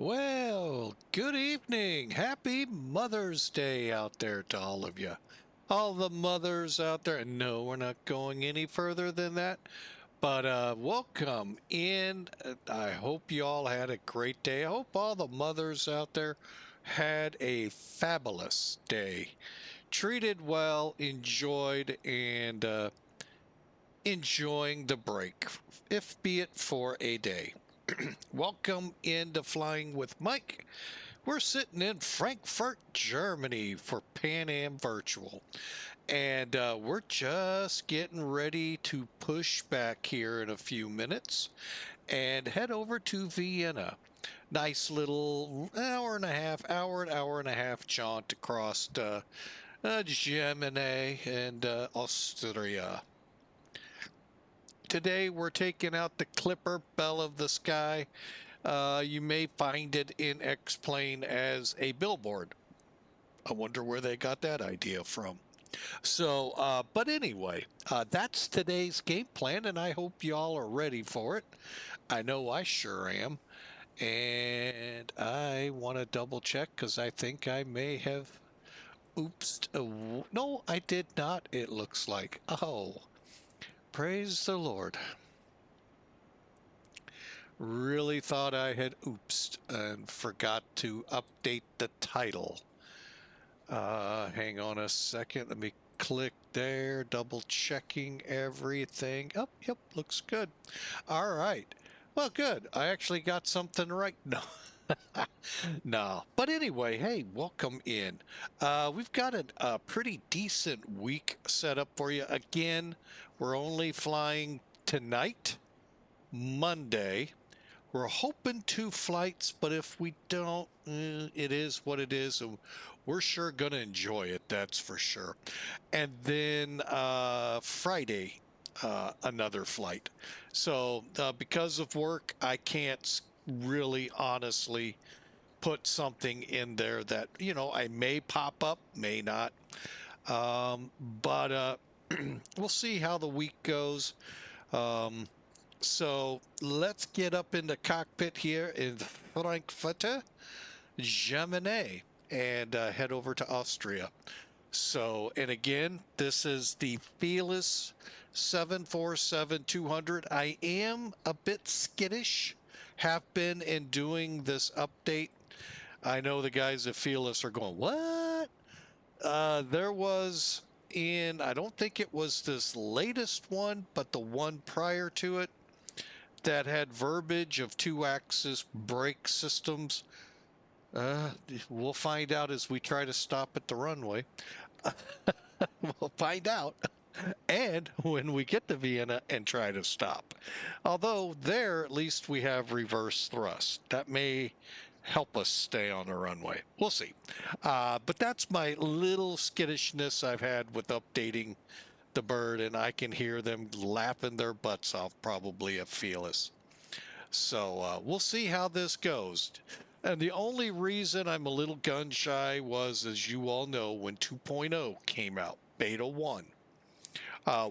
Well, good evening. Happy Mother's Day out there to all of you. All the mothers out there. And no, we're not going any further than that. But welcome in. I hope you all had a great day. I hope all the mothers out there had a fabulous day. Treated well, enjoyed, and enjoying the break, if be it for a day. Welcome into Flying with Mike. We're sitting in Frankfurt, Germany for Pan Am Virtual. And we're just getting ready to push back here in a few minutes and head over to Vienna. Nice little hour and a half jaunt across Germany and Austria. Today we're taking out the Clipper Belle of the Sky. You may find it in X-Plane as a billboard. I wonder where they got that idea from. So, but anyway, that's today's game plan, and I hope y'all are ready for it. I know I sure am. And I want to double check because I think I may have... Oops. No, I did not, it looks like. Oh. Praise the Lord. Really thought I had oopsed and forgot to update the title. Hang on a second. Let me click there, double checking everything. Oh, yep, looks good. All right. Well, good. I actually got something right. No. No. But anyway, hey, welcome in. We've got a pretty decent week set up for you. Again, we're only flying tonight, Monday. We're hoping 2 flights, but if we don't, it is what it is. And we're sure going to enjoy it, that's for sure. And then Friday, another flight. So because of work, I can't really honestly put something in there that, you know, I may pop up, may not. But we'll see how the week goes. So let's get up in the cockpit here in Frankfurt, Germany, and head over to Austria. So, and again, this is the Felis 747-200. I am a bit skittish, have been in doing this update. I know the guys at Felis are going, what? There was in, I don't think it was this latest one, but the one prior to it that had verbiage of 2-axis brake systems. We'll find out as we try to stop at the runway. We'll find out. And when we get to Vienna and try to stop. Although there, at least we have reverse thrust. That may help us stay on the runway. We'll see. But that's my little skittishness I've had with updating the bird, and I can hear them laughing their butts off probably at Felis. So we'll see how this goes. And the only reason I'm a little gun shy was, as you all know, when 2.0 came out, Beta 1.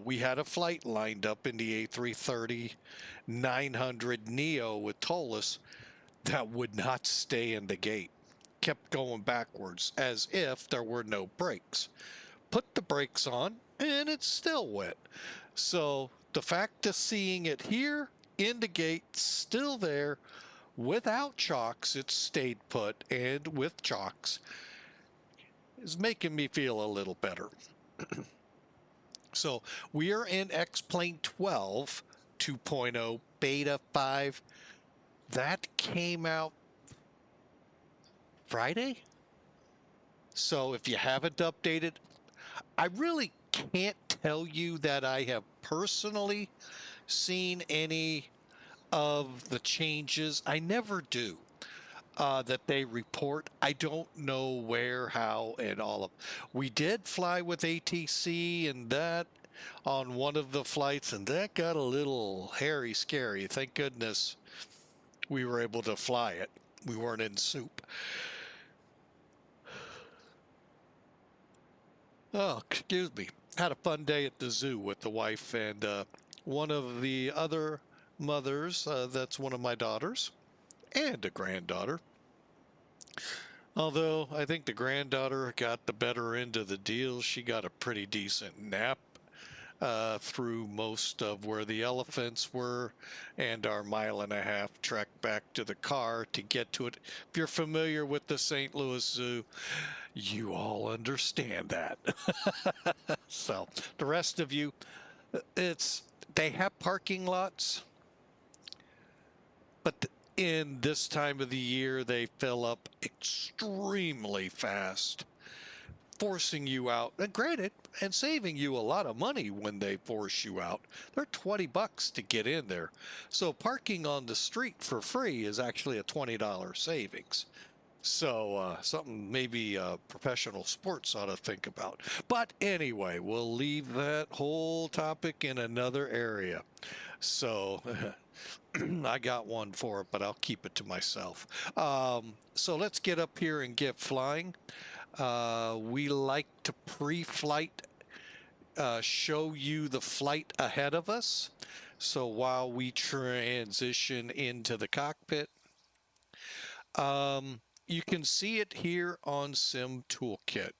We had a flight lined up in the A330-900 Neo with TOLUS that would not stay in the gate. Kept going backwards as if there were no brakes. Put the brakes on and it still went. So the fact of seeing it here in the gate, still there, without chocks, it stayed put, and with chocks, is making me feel a little better. So we are in X-Plane 12 2.0 Beta 5. That came out Friday. So if you haven't updated, I really can't tell you that I have personally seen any of the changes. I never do. That they report. I don't know where, how, and all of. We did fly with ATC and that on one of the flights, and that got a little hairy scary. Thank goodness we were able to fly it. We weren't in soup. Oh, excuse me. Had a fun day at the zoo with the wife and one of the other mothers. That's one of my daughters and a granddaughter. Although I think the granddaughter got the better end of the deal. She got a pretty decent nap through most of where the elephants were and our 1.5 mile trek back to the car to get to it. If you're familiar with the St. Louis Zoo, you all understand that. So the rest of you, they have parking lots, but in this time of the year, they fill up extremely fast, forcing you out. And granted, and saving you a lot of money when they force you out. They're $20 to get in there. So parking on the street for free is actually a $20 savings. So something maybe professional sports ought to think about. But anyway, we'll leave that whole topic in another area. So I got one for it, but I'll keep it to myself. So let's get up here and get flying. We like to pre-flight show you the flight ahead of us. So while we transition into the cockpit, you can see it here on Sim Toolkit.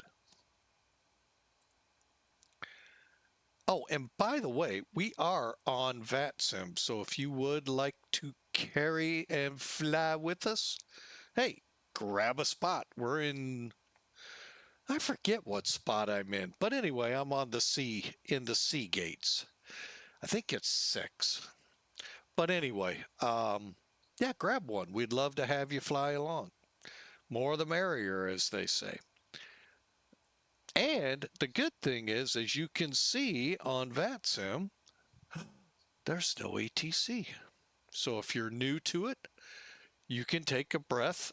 Oh, and by the way, we are on VATSIM. So if you would like to carry and fly with us, hey, grab a spot. We're in, I forget what spot I'm in, but anyway, I'm on the C, in the C gates. I think it's 6. But anyway, yeah, grab one. We'd love to have you fly along. More the merrier, as they say. And the good thing is, as you can see on VATSIM, there's no ATC. So if you're new to it, you can take a breath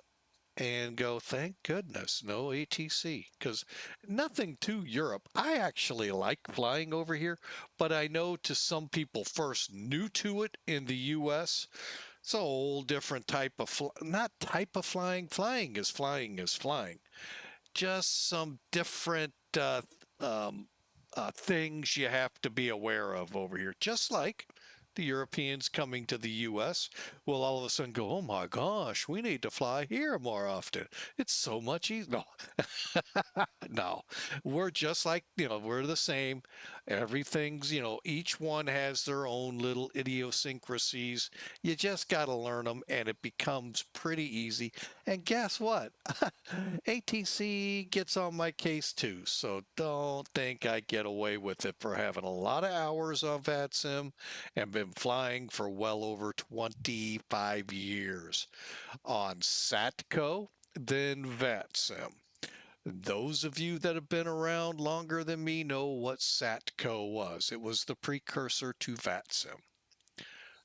and go, thank goodness, no ATC. Because nothing to Europe. I actually like flying over here, but I know to some people first new to it in the US, it's a whole different type of, not type of flying. Flying is flying is flying. Just some different things you have to be aware of over here. Just like the Europeans coming to the U.S. will all of a sudden go, oh my gosh, we need to fly here more often. It's so much easier. No, no, we're just like, we're the same. Everything's, each one has their own little idiosyncrasies. You just got to learn them and it becomes pretty easy. And guess what? ATC gets on my case too. So don't think I get away with it for having a lot of hours on VATSIM and been flying for well over 25 years on SATCO, then VATSIM. Those of you that have been around longer than me know what SATCO was. It was the precursor to VATSIM.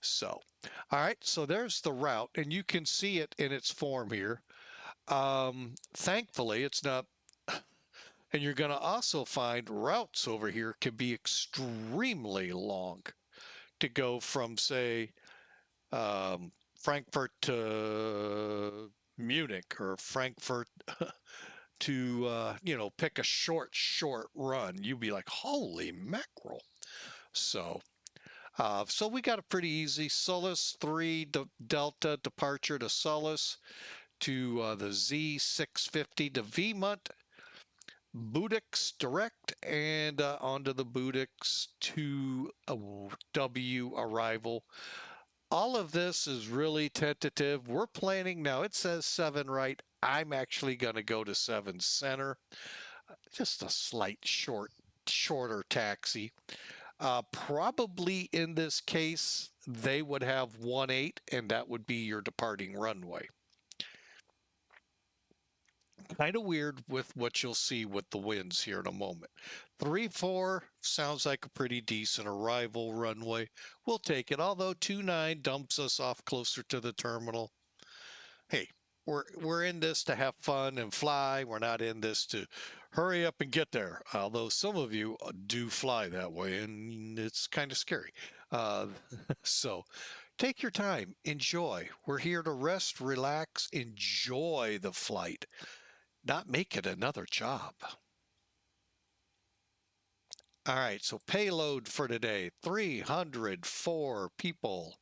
So, all right, so there's the route, and you can see it in its form here. Thankfully, it's not, and you're going to also find routes over here can be extremely long to go from, say, Frankfurt to Munich or Frankfurt to, pick a short run. You'd be like, holy mackerel. So we got a pretty easy SULUS 3 Delta departure to SULUS to the Z650 to VEMUT, BUDEX direct, and onto the BUDEX to W arrival. All of this is really tentative. We're planning now. It says 7 right. I'm actually going to go to 7 center. Just a slight shorter taxi. Probably in this case, they would have 1-8, and that would be your departing runway. Kind of weird with what you'll see with the winds here in a moment. 3-4 sounds like a pretty decent arrival runway. We'll take it, although 2-9 dumps us off closer to the terminal. Hey, we're in this to have fun and fly. We're not in this to hurry up and get there, although some of you do fly that way, and it's kind of scary. So take your time, enjoy. We're here to rest, relax, enjoy the flight, not make it another job. All right, so payload for today, 304 people.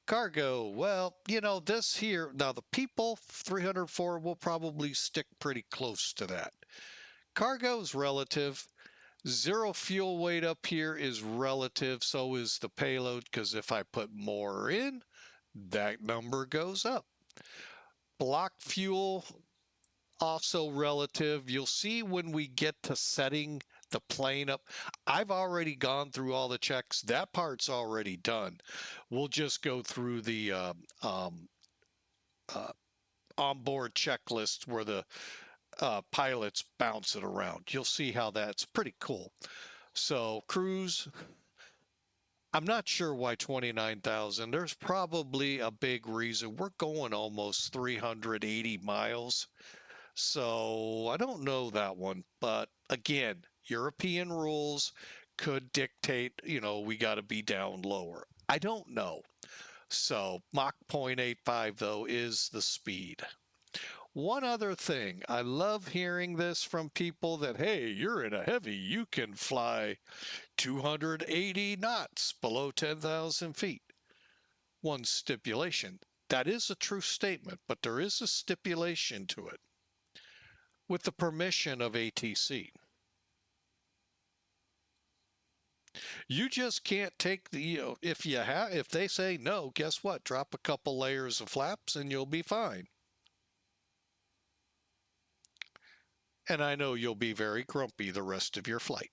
Cargo, well, you know, this here, now the people 304 will probably stick pretty close to that. Cargo is relative. Zero fuel weight up here is relative, so is the payload, because if I put more in, that number goes up. Block fuel, also relative. You'll see when we get to setting the plane up, I've already gone through all the checks. That part's already done. We'll just go through the uh, onboard checklist where the pilots bounce it around. You'll see how that's pretty cool. So cruise, I'm not sure why 29,000. There's probably a big reason. We're going almost 380 miles. So I don't know that one. But again, European rules could dictate, you know, we got to be down lower. I don't know. So Mach 0.85 though is the speed. One other thing, I love hearing this from people that, hey, you're in a heavy, you can fly 280 knots below 10,000 feet. One stipulation. That is a true statement, but there is a stipulation to it. With the permission of ATC. You just can't take the, you know, if they say no, guess what? Drop a couple layers of flaps and you'll be fine. And I know you'll be very grumpy the rest of your flight.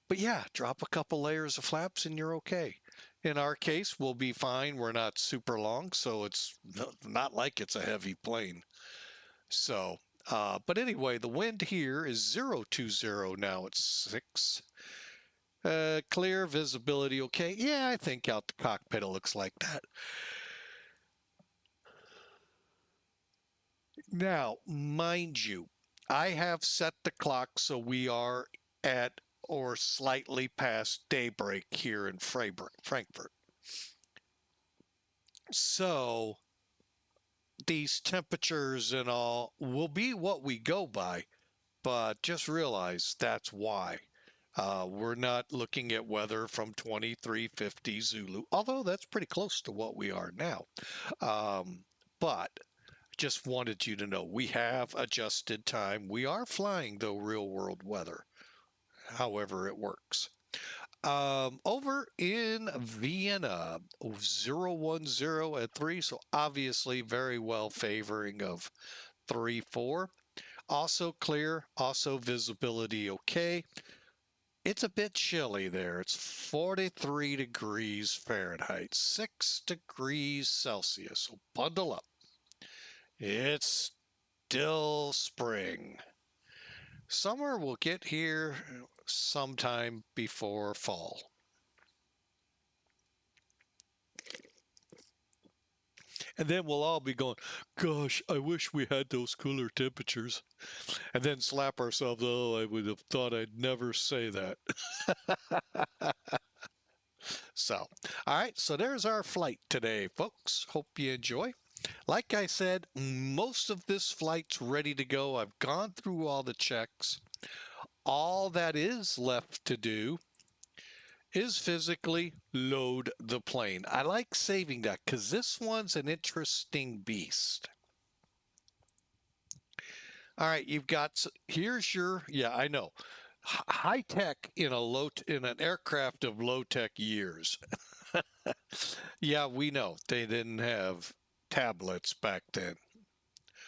But yeah, drop a couple layers of flaps and you're okay. In our case, we'll be fine. We're not super long, so it's not like it's a heavy plane. So, but anyway, the wind here is 020 now. It's 6. Clear visibility, okay. Yeah, I think out the cockpit it looks like that. Now, mind you, I have set the clock so we are at or slightly past daybreak here in Frankfurt. So these temperatures and all will be what we go by, but just realize that's why. We're not looking at weather from 2350 Zulu, although that's pretty close to what we are now. But just wanted you to know we have adjusted time. We are flying, though, real world weather, however it works. Over in Vienna, 010 at 3, so obviously very well favoring of 3-4. Also clear, also visibility okay. It's a bit chilly there. It's 43 degrees Fahrenheit, 6 degrees Celsius, so bundle up. It's still spring. Summer will get here sometime before fall. And then we'll all be going, gosh, I wish we had those cooler temperatures. And then slap ourselves, oh, I would have thought I'd never say that. So, all right, so there's our flight today, folks. Hope you enjoy. Like I said, most of this flight's ready to go. I've gone through all the checks. All that is left to do is physically load the plane. I like saving that because this one's an interesting beast. All right, you've got, here's your, yeah, I know, high tech in an aircraft of low tech years. Yeah, we know they didn't have tablets back then.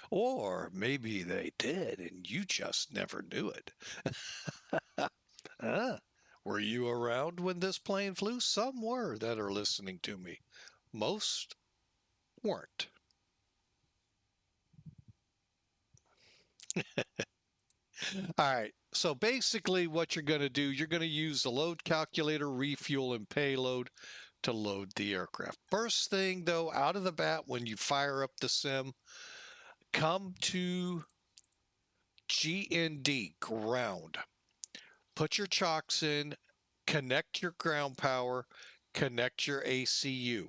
Or maybe they did and you just never knew it. Were you around when this plane flew? Some were that are listening to me. Most weren't. All right. So basically what you're going to do, you're going to use the load calculator, refuel, and payload to load the aircraft. First thing, though, out of the bat, when you fire up the sim, come to GND, ground. Put your chocks in, connect your ground power, connect your ACU.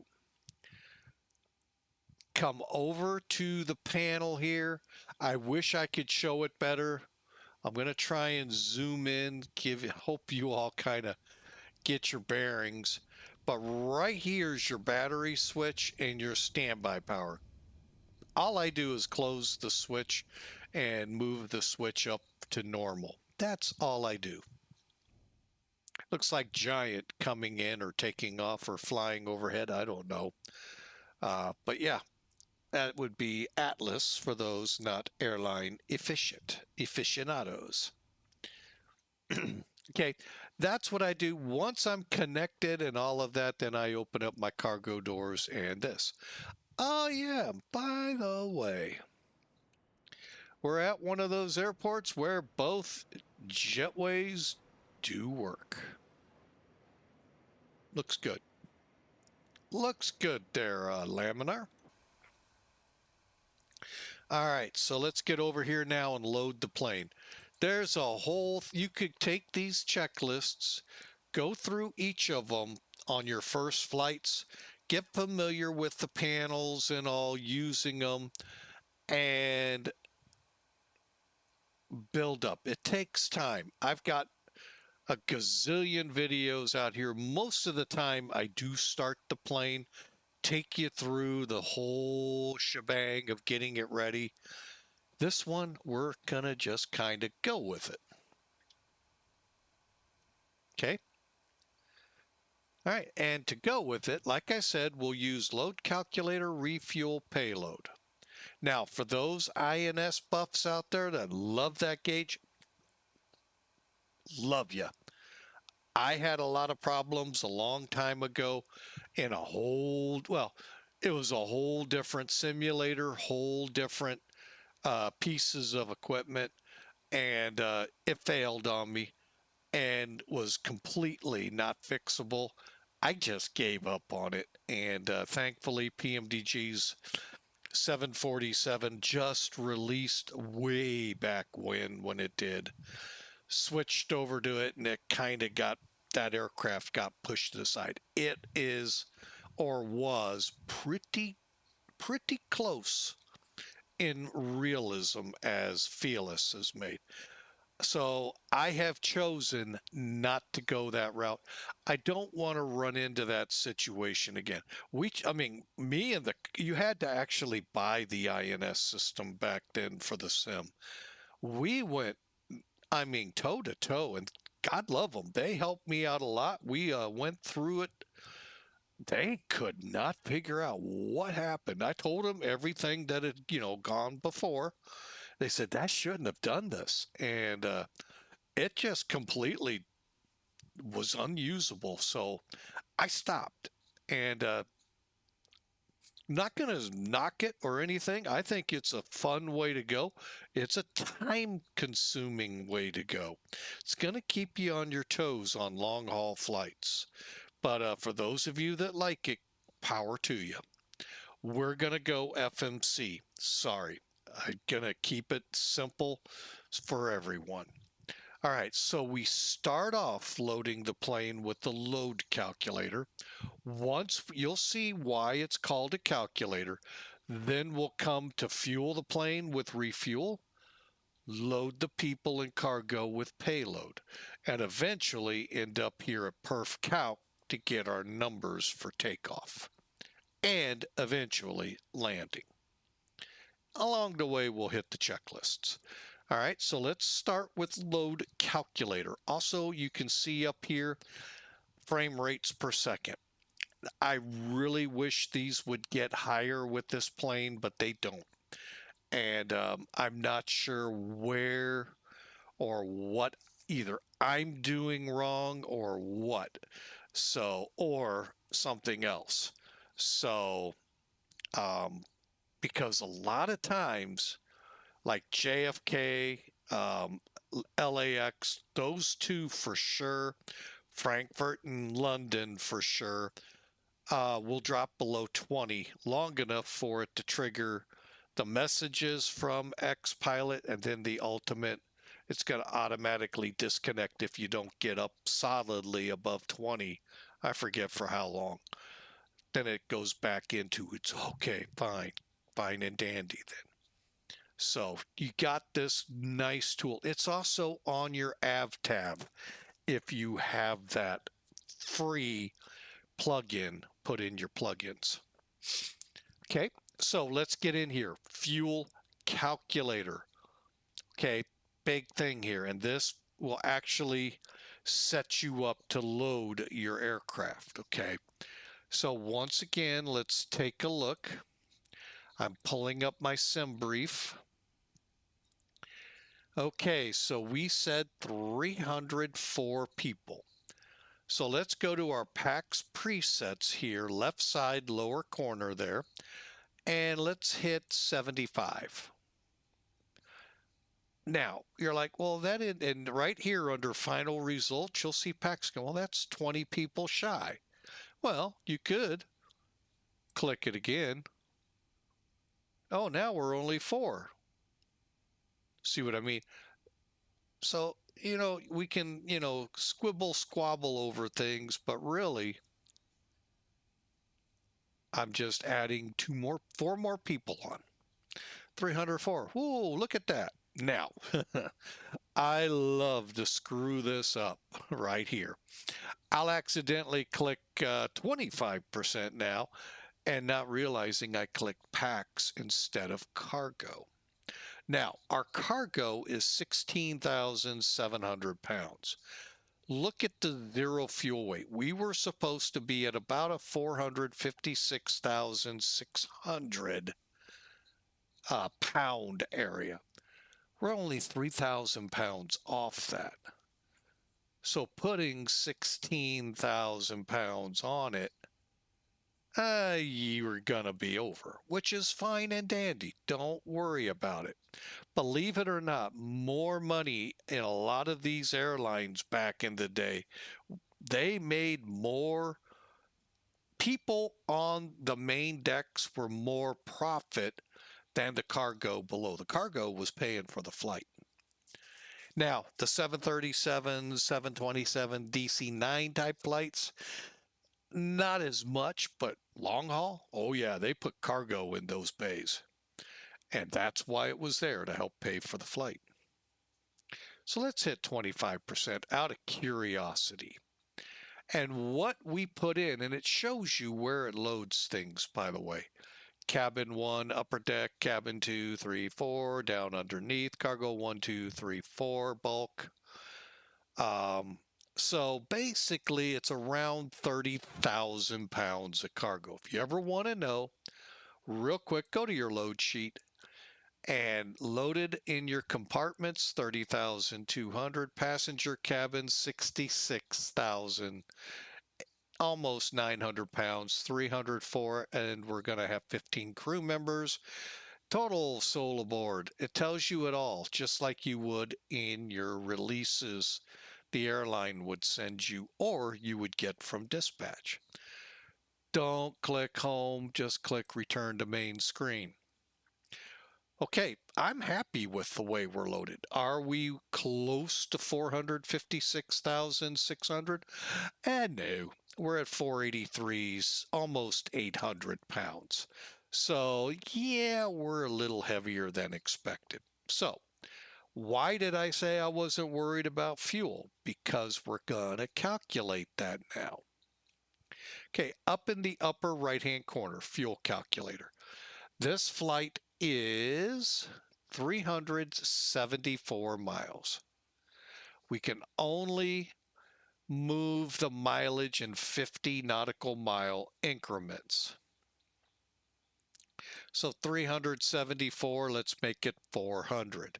Come over to the panel here. I wish I could show it better. I'm going to try and zoom in, hope you all kind of get your bearings. but right here is your battery switch and your standby power. All I do is close the switch and move the switch up to normal. That's all I do. Looks like Giant coming in or taking off or flying overhead. I don't know. But yeah, that would be Atlas for those not airline aficionados. Okay, that's what I do. Once I'm connected and all of that, then I open up my cargo doors and this. Oh yeah, by the way, we're at one of those airports where both jetways do work. Looks good. Looks good there, Laminar. All right, so let's get over here now and load the plane. There's a whole, you could take these checklists, go through each of them on your first flights, get familiar with the panels and all, using them, and build up. It takes time. I've got a gazillion videos out here. Most of the time I do start the plane, take you through the whole shebang of getting it ready. This one, we're gonna just kind of go with it. Okay. All right, and to go with it, like I said, we'll use load calculator, refuel, payload. Now, for those INS buffs out there that love that gauge, love ya. I had a lot of problems a long time ago in a whole, well, it was a whole different simulator, whole different pieces of equipment, and it failed on me and was completely not fixable. I just gave up on it, and thankfully PMDG's 747 just released way back when it did, switched over to it, and it kind of got, that aircraft got pushed to the side. It is, or was, pretty close in realism as Felis is made. So I have chosen not to go that route. I don't want to run into that situation again. I mean, me and you had to actually buy the INS system back then for the sim. We went, I mean, toe to toe, and God love them. They helped me out a lot. We went through it. They could not figure out what happened. I told them everything that had, gone before. They said that shouldn't have done this, and it just completely was unusable. So I stopped, and not going to knock it or anything. I think it's a fun way to go. It's a time-consuming way to go. It's going to keep you on your toes on long-haul flights. But for those of you that like it, power to you. We're going to go FMC. Sorry. I'm going to keep it simple for everyone. All right, so we start off loading the plane with the load calculator. Once you'll see why it's called a calculator, then we'll come to fuel the plane with refuel, load the people and cargo with payload, and eventually end up here at perf calc to get our numbers for takeoff and eventually landing. Along the way, we'll hit the checklists. All right, so let's start with load calculator. Also, you can see up here frame rates per second. I really wish these would get higher with this plane, but they don't. And I'm not sure where or what either I'm doing wrong or what. So, or something else. So, because a lot of times, like JFK, LAX, those two for sure, Frankfurt and London for sure, will drop below 20 long enough for it to trigger the messages from X Pilot, and then the ultimate, it's going to automatically disconnect if you don't get up solidly above 20. I forget for how long. Then it goes back into it's okay, fine and dandy then. So you got this nice tool. It's also on your AV tab if you have that free plug-in, put in your plugins. Okay, so let's get in here. Fuel calculator. Okay, big thing here, and this will actually set you up to load your aircraft. Okay, so once again, let's take a look. I'm pulling up my sim brief. Okay, so we said 304 people. So let's go to our PAX presets here, left side lower corner there, and let's hit 75. Now, you're like, well, and right here under final results, you'll see PAX go, well, that's 20 people shy. Well, you could click it again. Oh, now we're only 4. See what I mean? So, we can, squabble over things, but really, I'm just adding 4 more people on. 304. Whoa, look at that. Now, I love to screw this up right here. I'll accidentally click 25% now and not realizing I clicked PAX instead of cargo. Now, our cargo is 16,700 pounds. Look at the zero fuel weight. We were supposed to be at about a 456,600 pound area. We're only 3,000 pounds off that. So putting 16,000 pounds on it, you're gonna be over, which is fine and dandy. Don't worry about it. Believe it or not, more money in a lot of these airlines back in the day, they made more. People on the main decks were more profit than the cargo below. The cargo was paying for the flight. Now, the 737, 727, DC-9 type flights, not as much, but long haul, oh yeah, they put cargo in those bays. And that's why it was there, to help pay for the flight. So let's hit 25% out of curiosity. And what we put in, and it shows you where it loads things, by the way. Cabin 1, upper deck, cabin 2, 3, 4, down underneath, cargo 1, 2, 3, 4, bulk. So basically it's around 30,000 pounds of cargo. If you ever want to know, real quick, go to your load sheet and loaded in your compartments, 30,200, passenger cabin, 66,000, almost 900 pounds, 304, and we're going to have 15 crew members. Total soul aboard. It tells you it all, just like you would in your releases the airline would send you or you would get from dispatch. Don't click home, just click return to main screen. Okay, I'm happy with the way we're loaded. Are we close to 456,600? No, we're at 483s, almost 800 pounds. So yeah, we're a little heavier than expected. So why did I say I wasn't worried about fuel? Because we're gonna calculate that now. Okay, up in the upper right-hand corner, fuel calculator. This flight is 374 miles. We can only move the mileage in 50 nautical mile increments. So 374, let's make it 400.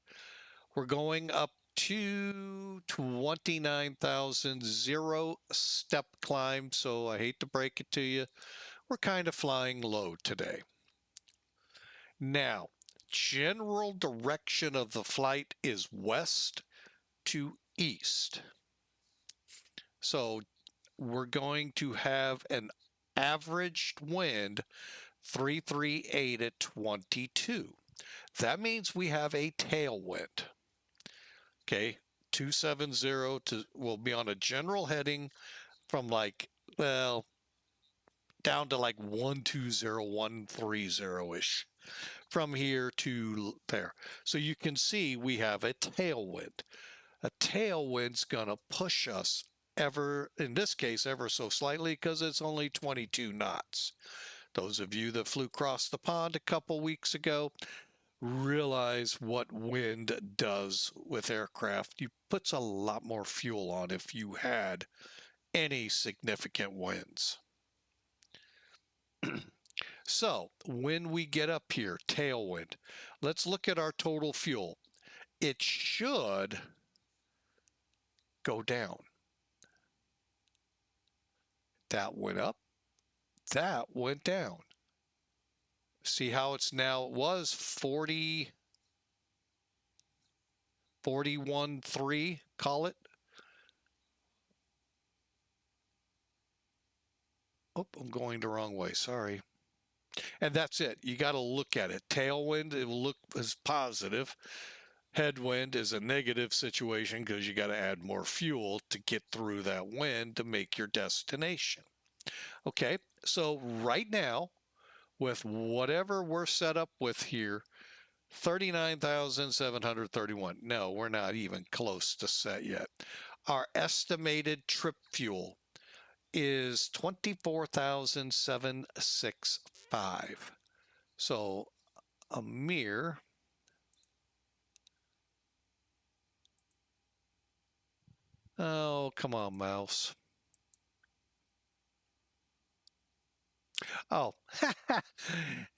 We're going up to 29,000, 0 step climb, so I hate to break it to you, we're kind of flying low today. Now, general direction of the flight is west to east. So we're going to have an averaged wind 338 at 22. That means we have a tailwind. Okay, 270 will be on a general heading from like, well, down to like 120, 130-ish from here to there. So you can see we have a tailwind. A tailwind's going to push us in this case, ever so slightly because it's only 22 knots. Those of you that flew across the pond a couple weeks ago realize what wind does with aircraft. You puts a lot more fuel on if you had any significant winds. So when we get up here, tailwind, let's look at our total fuel. It should go down. That went up, that went down. See how it's now, it was 41.3, call it. Oh, I'm going the wrong way, sorry. And that's it. You got to look at it. Tailwind, it will look as positive. Headwind is a negative situation because you got to add more fuel to get through that wind to make your destination. Okay, so right now, with whatever we're set up with here, 39,731. No, we're not even close to set yet. Our estimated trip fuel is 24,765. So a mere oh, come on, mouse. Oh,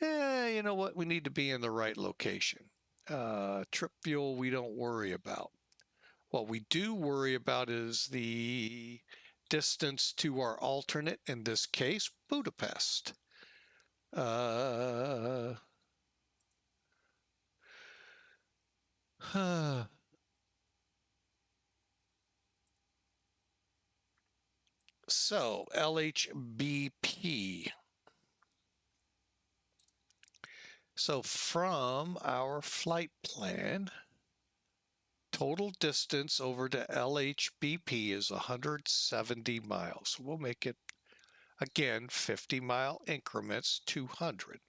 you know what? We need to be in the right location. Trip fuel we don't worry about. What we do worry about is the distance to our alternate, in this case, Budapest. So, LHBP. So from our flight plan, total distance over to LHBP is 170 miles. We'll make it, again, 50-mile increments, 200.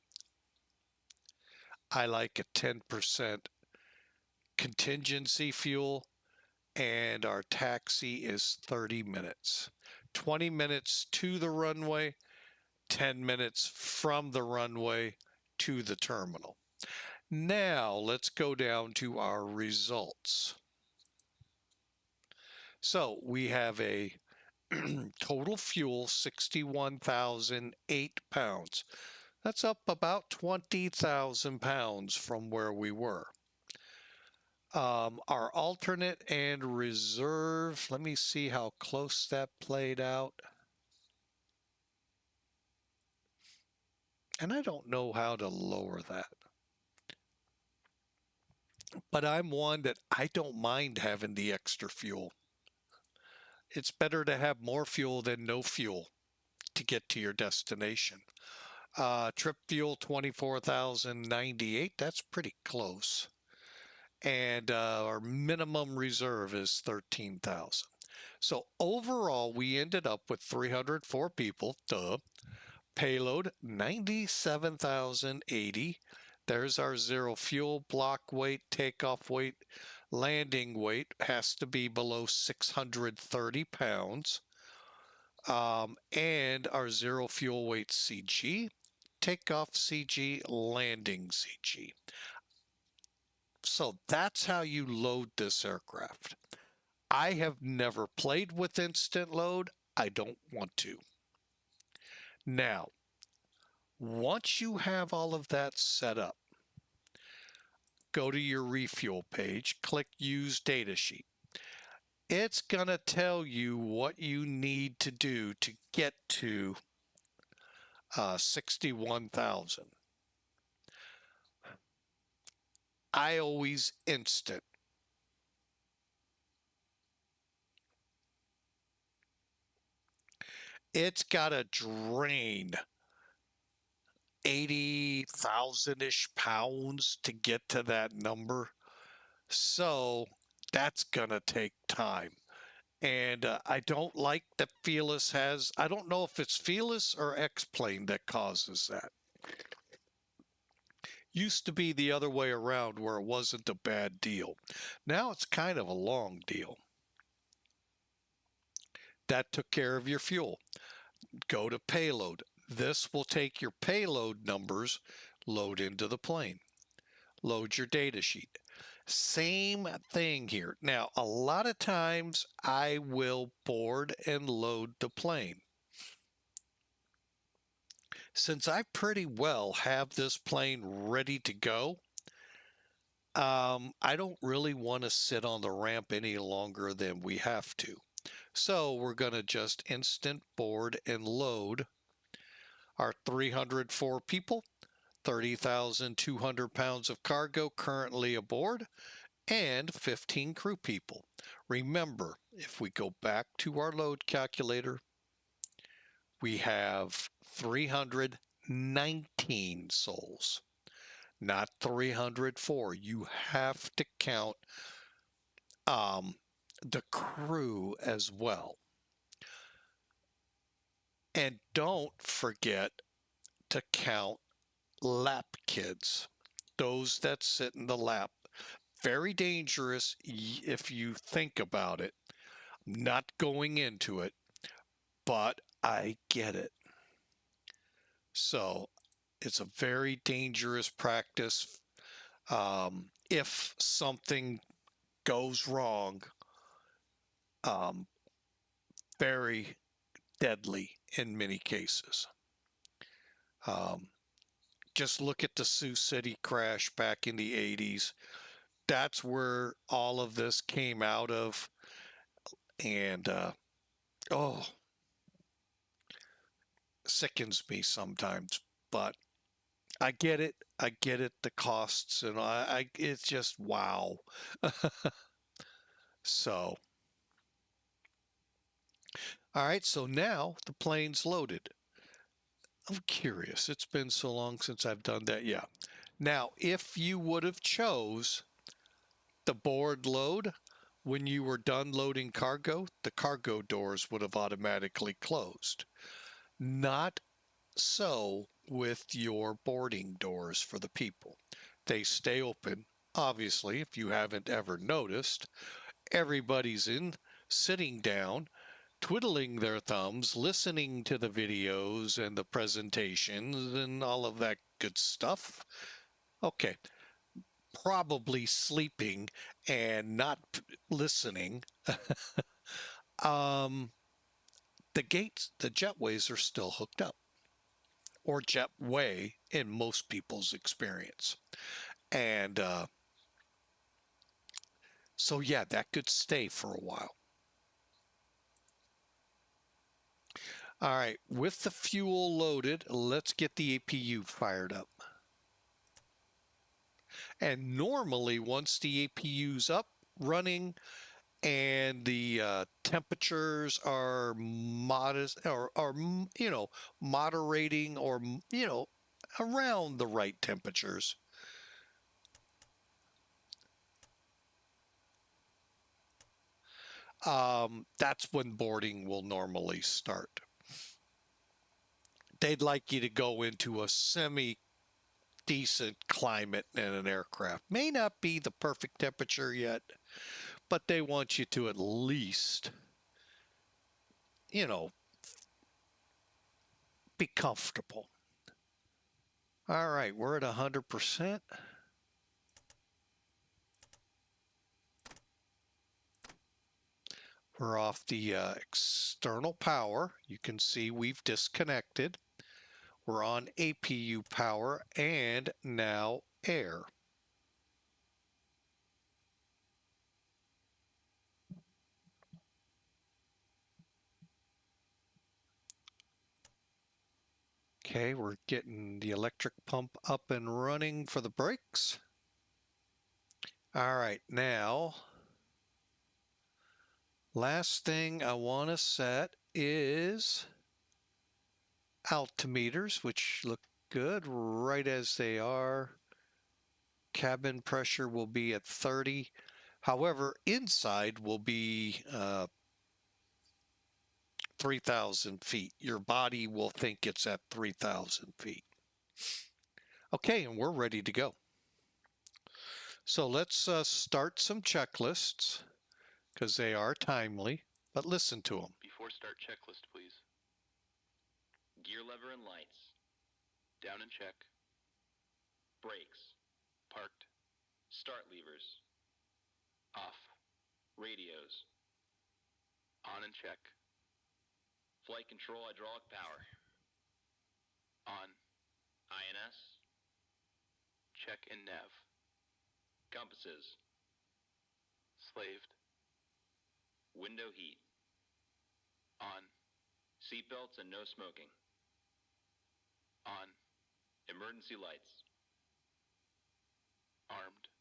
I like a 10% contingency fuel, and our taxi is 30 minutes. 20 minutes to the runway, 10 minutes from the runway to the terminal. Now let's go down to our results. So we have a total fuel 61,008 pounds. That's up about 20,000 pounds from where we were. Our alternate and reserve, let me see how close that played out. And I don't know how to lower that. But I'm one that I don't mind having the extra fuel. It's better to have more fuel than no fuel to get to your destination. Trip fuel 24,098, that's pretty close. And our minimum reserve is 13,000. So overall, we ended up with 304 people. Payload 97,080. There's our zero fuel, block weight, takeoff weight, landing weight has to be below 630 pounds. And our zero fuel weight CG, takeoff CG, landing CG. So that's how you load this aircraft. I have never played with instant load. I don't want to. Now, once you have all of that set up, go to your refuel page, click Use Datasheet. It's going to tell you what you need to do to get to 61,000. I always instant. It's got to drain 80,000-ish pounds to get to that number. So that's going to take time. And I don't like that Felis has, I don't know if it's Felis or X-Plane that causes that. Used to be the other way around where it wasn't a bad deal. Now it's kind of a long deal. That took care of your fuel. Go to payload. This will take your payload numbers, load into the plane. Load your data sheet. Same thing here. Now, a lot of times I will board and load the plane. Since I pretty well have this plane ready to go, I don't really want to sit on the ramp any longer than we have to. So we're going to just instant board and load our 304 people, 30,200 pounds of cargo currently aboard, and 15 crew people. Remember, if we go back to our load calculator, we have 319 souls, not 304. You have to count the crew as well. And don't forget to count lap kids, those that sit in the lap. Very dangerous if you think about it. Not going into it, but I get it. So it's a very dangerous practice. If something goes wrong, very deadly in many cases. Just look at the Sioux City crash back in the 80s. That's where all of this came out of. And, sickens me sometimes. But I get it. I get it, the costs. And it's just wow. So, all right. So now the plane's loaded. I'm curious. It's been so long since I've done that. Yeah. Now, if you would have chose the board load when you were done loading cargo, the cargo doors would have automatically closed. Not so with your boarding doors for the people. They stay open. Obviously, if you haven't ever noticed, everybody's in, sitting down, twiddling their thumbs, listening to the videos and the presentations and all of that good stuff. Okay, probably sleeping and not listening. The gates, the jetways are still hooked up, or jetway in most people's experience. And so yeah, that could stay for a while. All right, with the fuel loaded, let's get the APU fired up. And normally once the APU's up, running, and the temperatures are modest or moderating, or around the right temperatures, that's when boarding will normally start. They'd like you to go into a semi-decent climate in an aircraft. May not be the perfect temperature yet, but they want you to at least, be comfortable. All right, we're at 100%. We're off the external power. You can see we've disconnected. We're on APU power and now air. Okay, we're getting the electric pump up and running for the brakes. All right, now, last thing I want to set is altimeters, which look good right as they are. Cabin pressure will be at 30. However, inside will be 3,000 feet. Your body will think it's at 3,000 feet. Okay, and we're ready to go. So let's start some checklists, because they are timely, but listen to them. Start checklist, please. Gear lever and lights. Down and check. Brakes. Parked. Start levers. Off. Radios. On and check. Flight control hydraulic power. On. INS. Check and nav. Compasses. Slaved. Window heat. On. Seatbelts and no smoking. On. Emergency lights. Armed.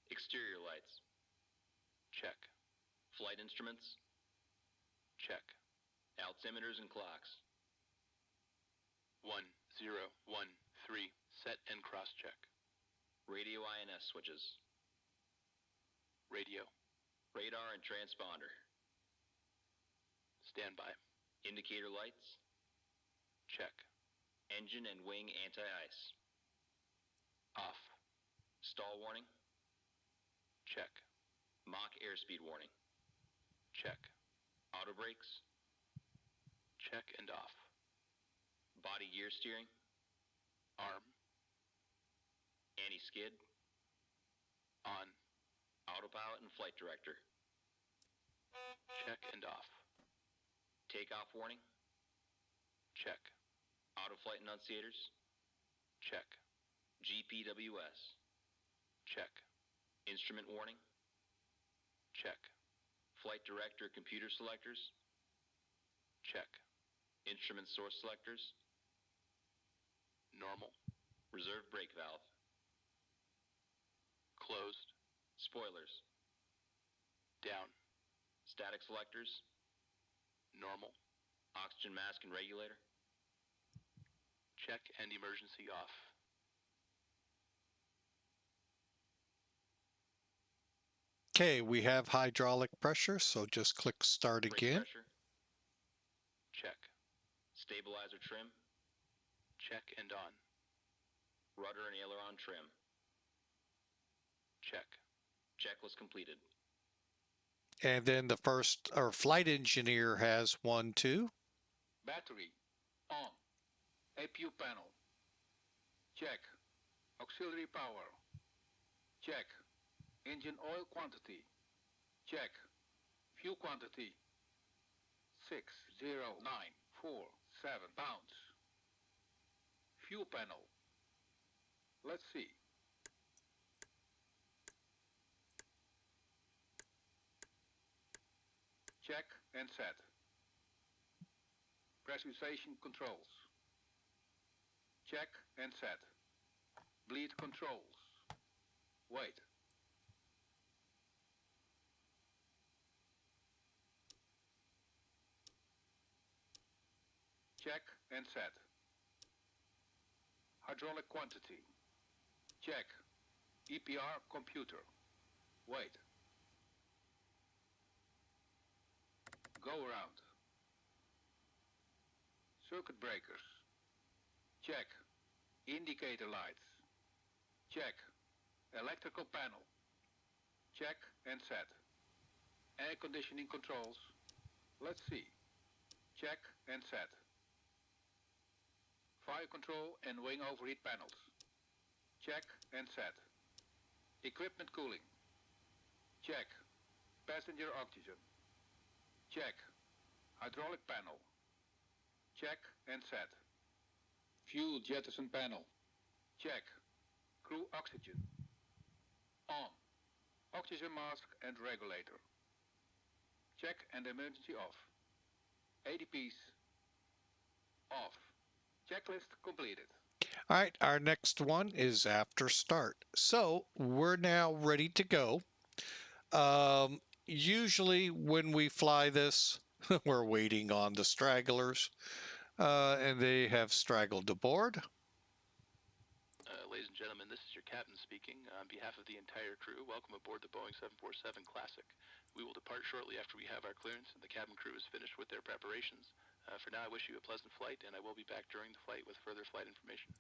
Exterior lights. Check. Flight instruments. Check. Altimeters and clocks. 1, 0, 1, 3. Set and cross-check. Radio INS switches. Radio. Radar and transponder. Standby. Indicator lights. Check. Engine and wing anti-ice. Off. Stall warning. Check. Mach airspeed warning. Check. Auto brakes. Check and off. Body gear steering. Arm. Anti-skid. On. Autopilot and flight director. Check and off. Takeoff warning. Check. Auto flight enunciators. Check. GPWS. Check. Instrument warning. Check. Flight director computer selectors. Check. Instrument source selectors. Normal. Reserve brake valve. Closed. Spoilers. Down. Static selectors. Normal. Oxygen mask and regulator. Check and emergency off. Okay, we have hydraulic pressure, so just click start Brake again. pressure. Check. Stabilizer trim. Check and on. Rudder and aileron trim. Check. Checklist completed. And then the first, or flight engineer has 1, 2. Battery. On. APU panel. Check. Auxiliary power. Check. Engine oil quantity. Check. Fuel quantity. 60947 pounds. Fuel panel. Let's see. Check and set. Pressurization controls. Check and set. Bleed controls. Wait. Check and set. Hydraulic quantity. Check. EPR computer. Wait. Go around. Circuit breakers. Check. Indicator lights. Check. Electrical panel. Check and set. Air conditioning controls. Let's see. Check and set. Fire control and wing overheat panels. Check and set. Equipment cooling. Check. Passenger oxygen. Check. Hydraulic panel. Check and set. Fuel jettison panel. Check. Crew oxygen. On. Oxygen mask and regulator. Check and emergency off. ADPs off. Checklist completed. All right, our next one is after start. So we're now ready to go. Usually when we fly this, we're waiting on the stragglers, and they have straggled aboard. Ladies and gentlemen, this is your captain speaking. On behalf of the entire crew, welcome aboard the Boeing 747 Classic. We will depart shortly after we have our clearance and the cabin crew is finished with their preparations. For now, I wish you a pleasant flight, and I will be back during the flight with further flight information.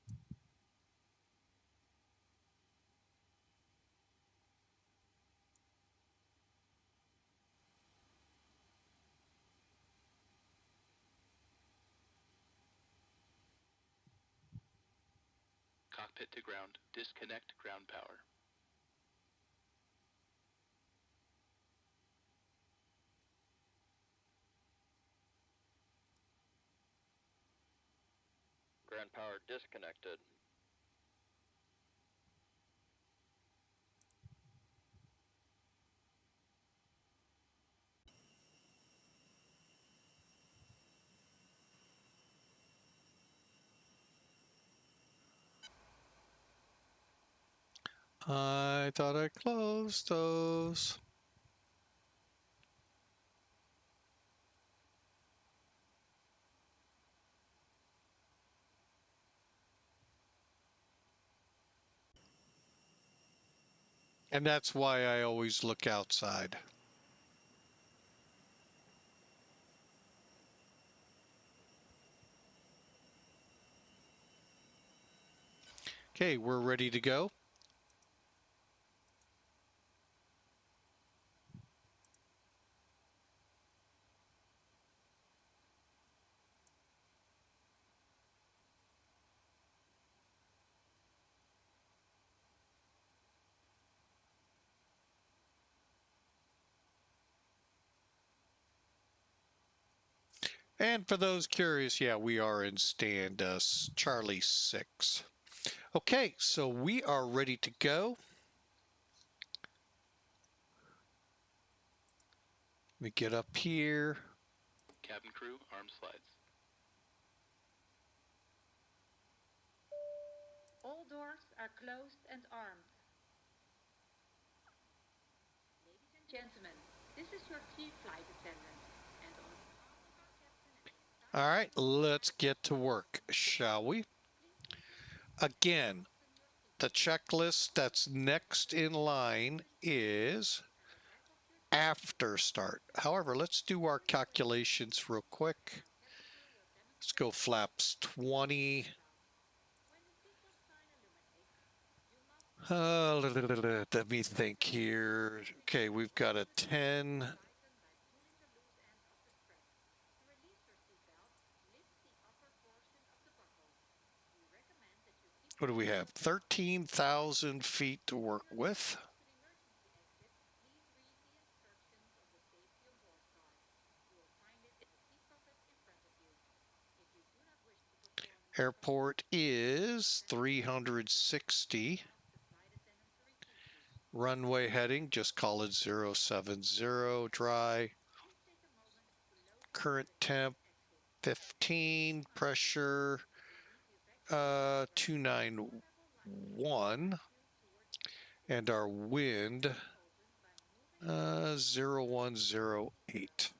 cockpit to ground. Disconnect ground power. Ground power disconnected. I thought I closed those. And that's why I always look outside. Okay, we're ready to go. And for those curious, yeah, we are in stand Charlie 6. Okay, so we are ready to go. Let me get up here. Cabin crew, arm slides. All doors are closed and armed. Ladies and gentlemen, this is your chief flight attendant. And on behalf of our captain and All right, let's get to work, shall we? Again, the checklist that's next in line is after start. However, let's do our calculations real quick. Let's go flaps 20. Let me think here. Okay, we've got a 10. What do we have? 13,000 feet to work with. Airport is 360. Runway heading, just call it 070. Dry. Current temp 15. Pressure 291. And our wind 0108.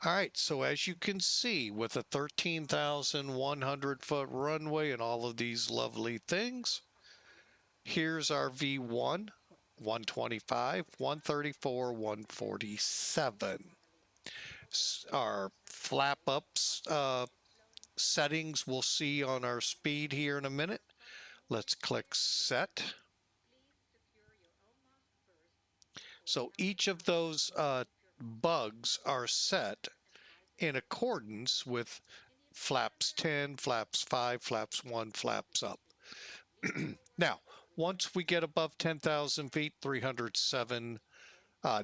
All right, so as you can see, with a 13,100 foot runway and all of these lovely things, here's our V1, 125, 134, 147. Our flap ups settings we'll see on our speed here in a minute. Let's click set. So each of those bugs are set in accordance with flaps 10, flaps 5, flaps 1, flaps up. Now, once we get above 10,000 feet, 307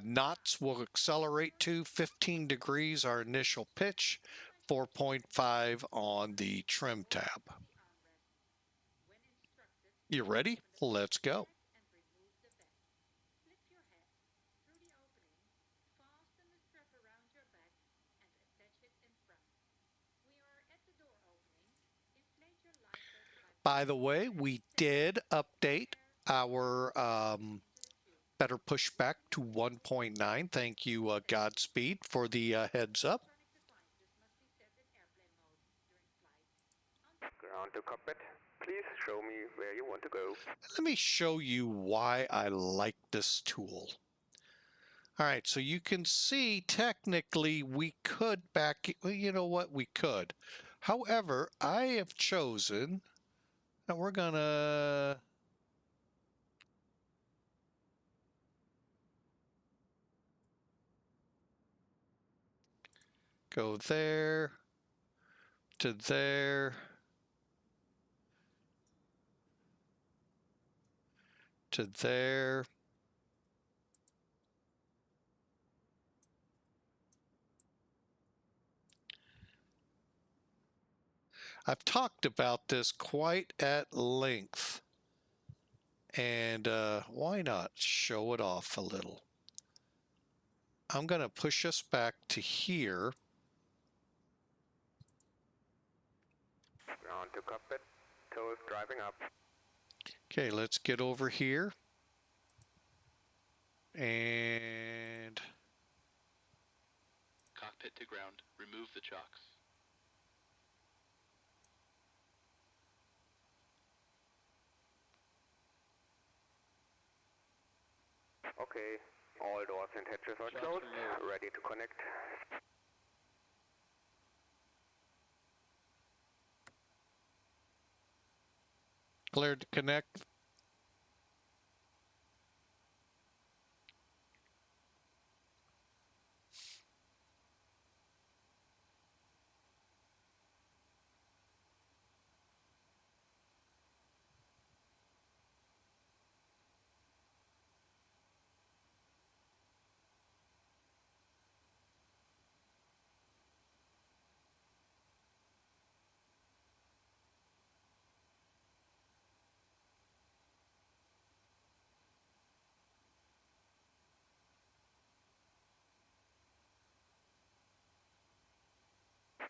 knots will accelerate to 15 degrees, our initial pitch, 4.5 on the trim tab. You ready? Let's go. By the way, we did update our better pushback to 1.9. Thank you, Godspeed, for the heads up. Ground to cockpit. Please show me where you want to go. Let me show you why I like this tool. All right, so you can see technically we could back, well, you know what, we could. However, I have chosen that we're gonna Go there, to there, to there. I've talked about this quite at length, and why not show it off a little? I'm going to push us back to here. On to cockpit. Toes driving up. Okay, let's get over here. And Cockpit to ground. Remove the chocks. Okay, all doors and hatches are closed. Ready to connect. cleared to connect.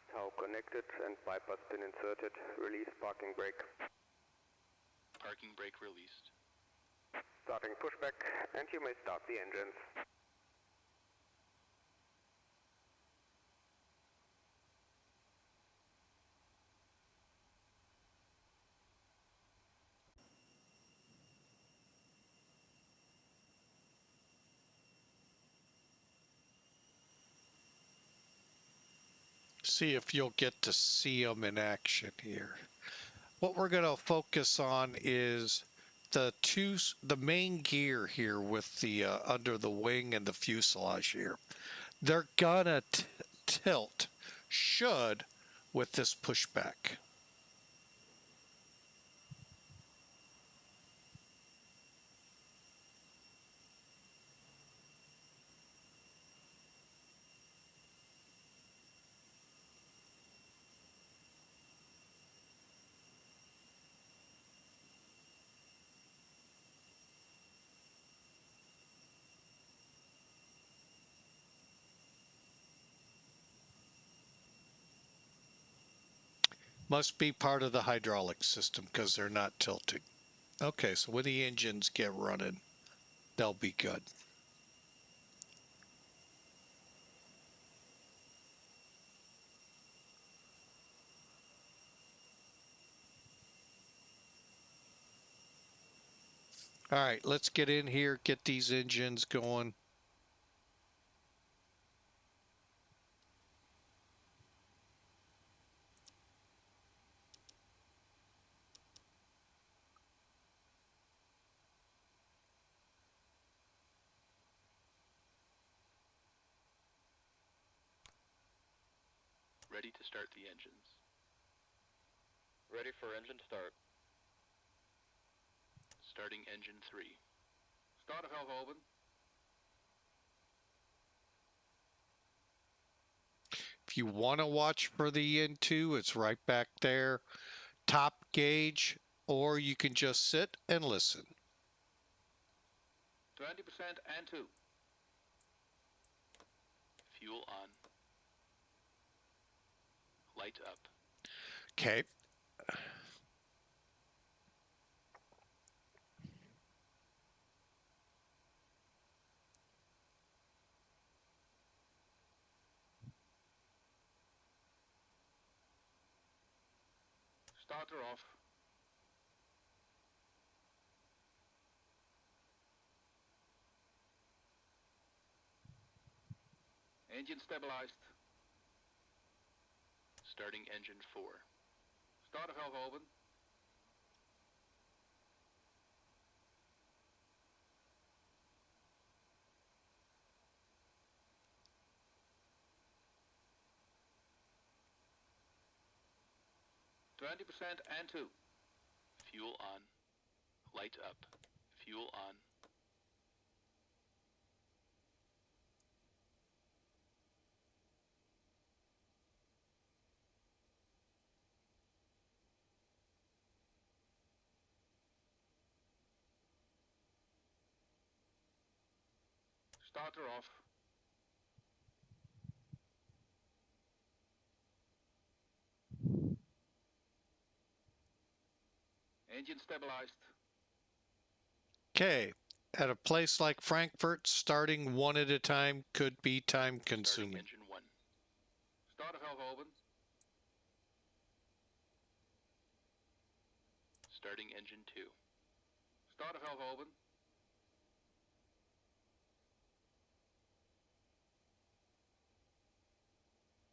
Tow connected and bypass pin inserted. Release parking brake. Parking brake released. Starting pushback, and you may start the engines. See if you'll get to see them in action here. What we're going to focus on is the main gear here with the under the wing and the fuselage here. They're gonna tilt, should, with this pushback. Must be part of the hydraulic system because they're not tilting. Okay, so when the engines get running, they'll be good. All right, let's get in here, get these engines going. Ready to start the engines. Ready for engine start. Starting engine 3. Starter valve open. If you want to watch for the N2, it's right back there, top gauge, or you can just sit and listen. 20% and 2. Fuel on. Light up. Okay. Starter off. Engine stabilized. Starting engine 4. Starter valve open. 20% and 2. Fuel on. Light up. Fuel on. Starter off. Engine stabilized. Okay, at a place like Frankfurt, starting one at a time could be time Starting consuming. engine 1. Starter valve open. Starting engine 2. Starter valve open.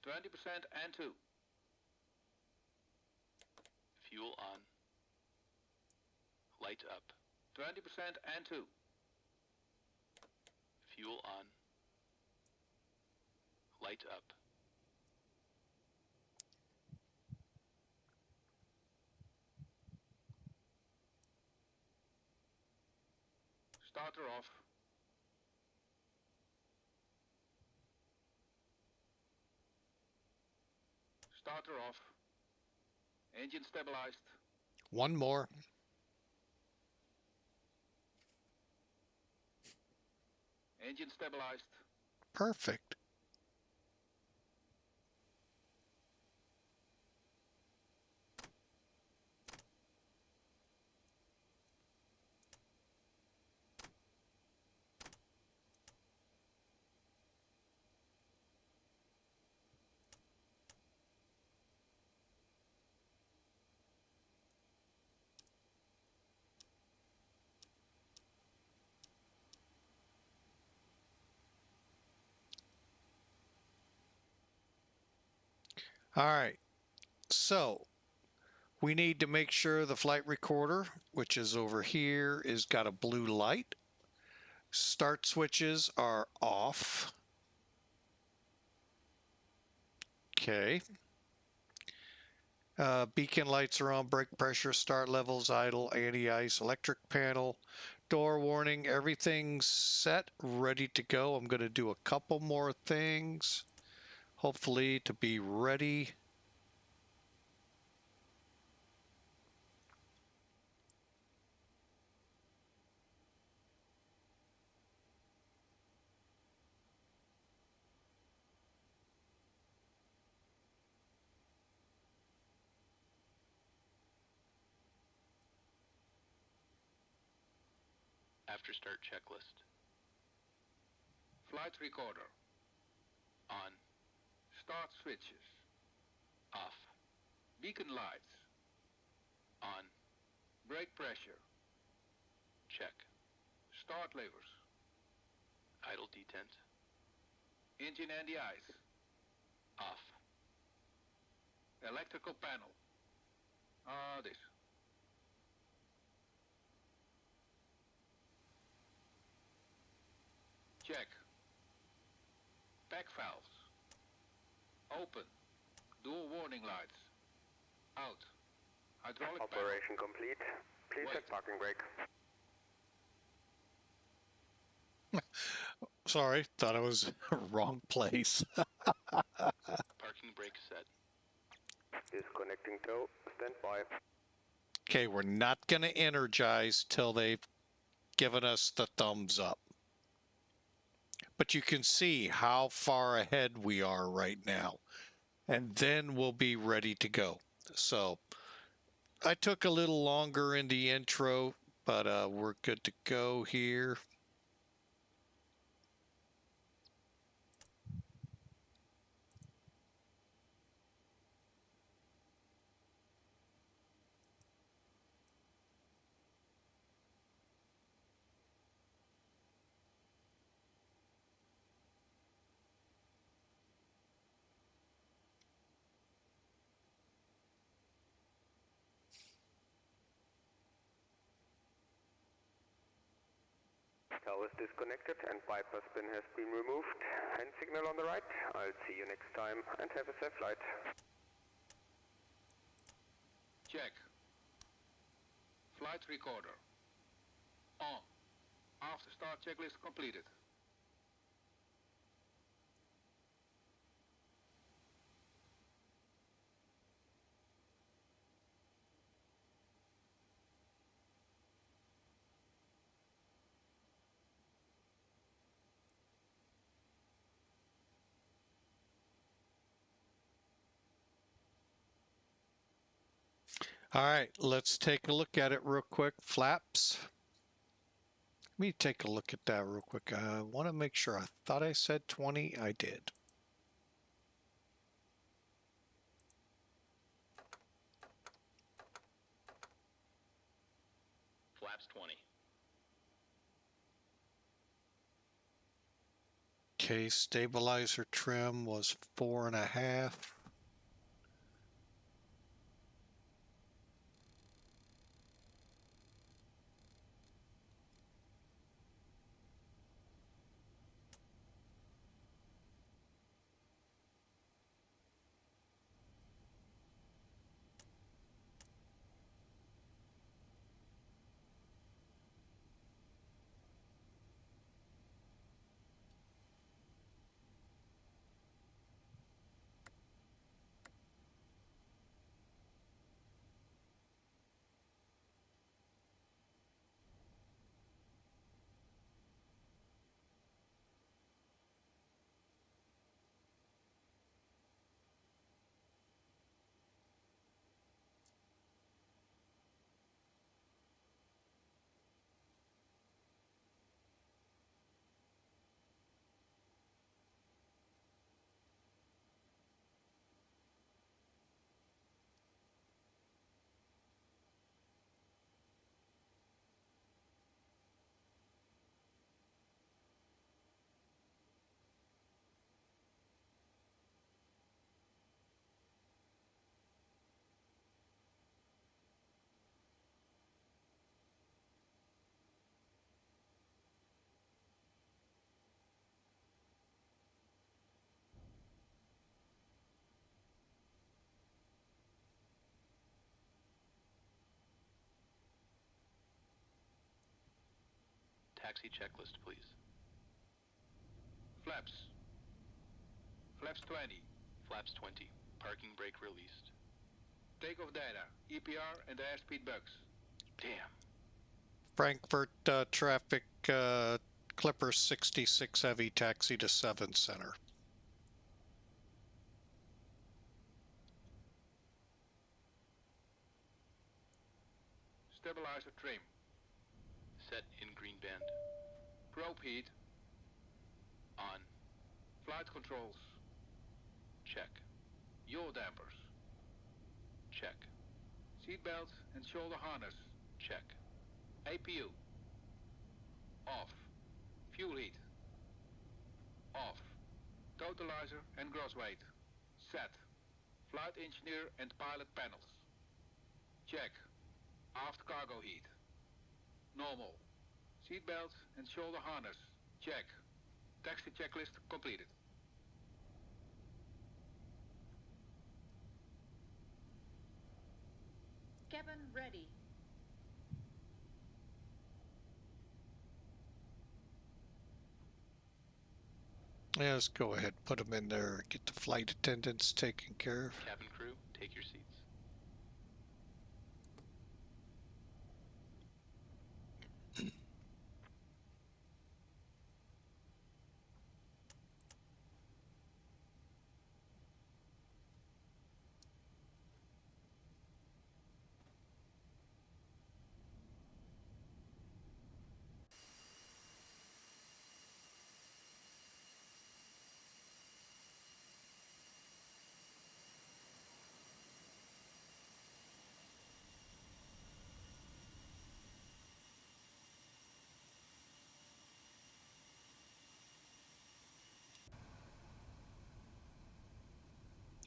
%, and 2. Fuel on. Light up. 20% and 2. Fuel on. Light up. Starter off. Starter off. Engine stabilized. One more. Engine stabilized. Perfect. All right. So we need to make sure the flight recorder, which is over here, is got a blue light. Start switches are off. Okay. Beacon lights are on, brake pressure, start levels, idle, anti-ice, electric panel, door warning, everything's set, ready to go. I'm going to do a couple more things, hopefully to be ready. After start checklist. Flight recorder. On. Start switches. Off. Beacon lights. On. Brake pressure. Check. Start levers. Idle detent. Engine anti-ice. Off. Electrical panel. This. Check. Pack valves. Open. Dual warning lights. Out. Hydraulic Operation complete. Please Wait. set parking brake. Sorry, thought I was wrong place. Parking brake set. Disconnecting tow. Stand by. Okay, we're not going to energize till they've given us the thumbs up. But you can see how far ahead we are right now. And then we'll be ready to go. So I took a little longer in the intro, but we're good to go here. Tow is disconnected and bypass pin has been removed. Hand signal on the right. I'll see you next time and have a safe flight. Check. Flight recorder. On. After start checklist completed. All right, let's take a look at it real quick. Flaps. Let me take a look at that real quick. I want to make sure. I thought I said 20. I did. Flaps 20. Okay, stabilizer trim was 4.5. Taxi checklist, please. Flaps. Flaps 20. Flaps 20. Parking brake released. Takeoff data. EPR and airspeed bugs. Damn. Frankfurt traffic Clipper 66 heavy taxi to 7 center. Stabilizer trim. Set in green band. Probe heat. On. Flight controls. Check. Yaw dampers. Check. Seatbelt and shoulder harness. Check. APU. Off. Fuel heat. Off. Totalizer and gross weight. Set. Flight engineer and pilot panels. Check. Aft cargo heat. Normal. Seatbelt and shoulder harness. Check. Taxi checklist completed. Cabin ready. Yeah, let's go ahead, put them in there, get the flight attendants taken care of. Cabin crew, take your seats.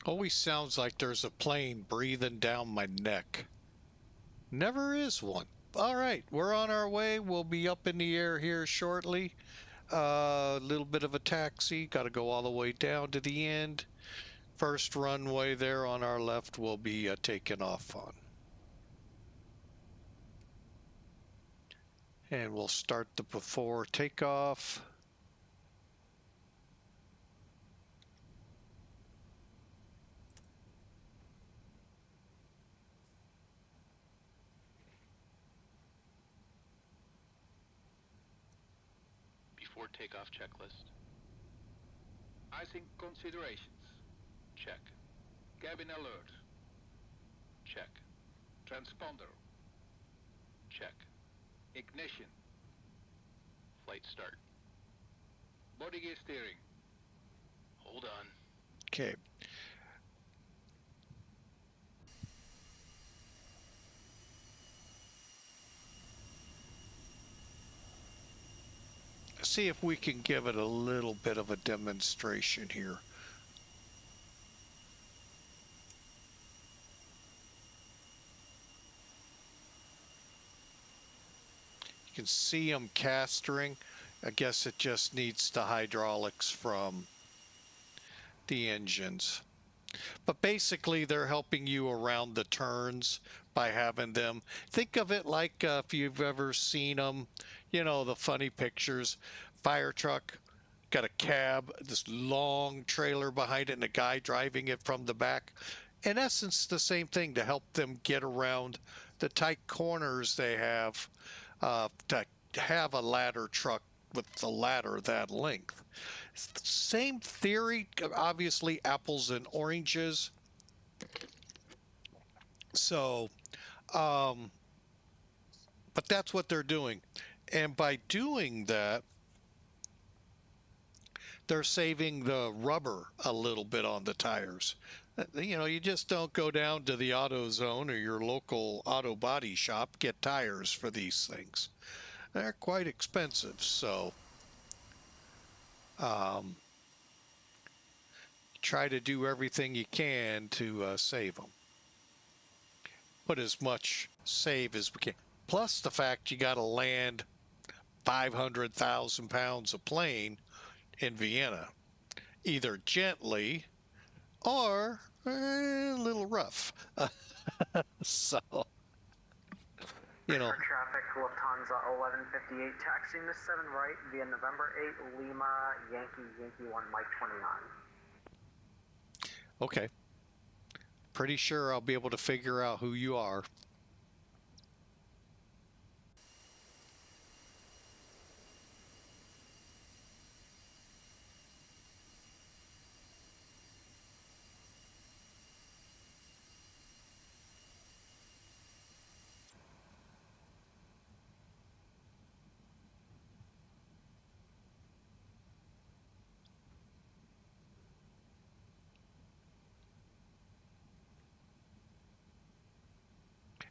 Always sounds like there's a plane breathing down my neck. Never is one. All right, we're on our way. We'll be up in the air here shortly. A little bit of a taxi. Got to go all the way down to the end. First runway there on our left will be taken off on. And we'll start the before takeoff. Before takeoff checklist. Icing considerations. Check. Cabin alert. Check. Transponder. Check. Ignition. Flight start. Body gear steering. Hold on. Okay. See if we can give it a little bit of a demonstration here. You can see them castering. I guess it just needs the hydraulics from the engines. But basically, they're helping you around the turns by having them. Think of it like if you've ever seen them, you know, the funny pictures. Fire truck, got a cab, this long trailer behind it, and a guy driving it from the back. In essence, the same thing to help them get around the tight corners they have to have a ladder truck with the ladder that length. Same theory, obviously apples and oranges. So, but that's what they're doing. And by doing that, they're saving the rubber a little bit on the tires. You know, you just don't go down to the AutoZone or your local auto body shop, get tires for these things. They're quite expensive, so try to do everything you can to save them. Put as much save as we can. Plus the fact you got to land 500,000 pounds of plane in Vienna, either gently or a little rough. So, you know. Traffic, Lufthansa 1158, taxiing to 7 right via November 8, Lima, Yankee 1, Mike 29. Okay. Pretty sure I'll be able to figure out who you are.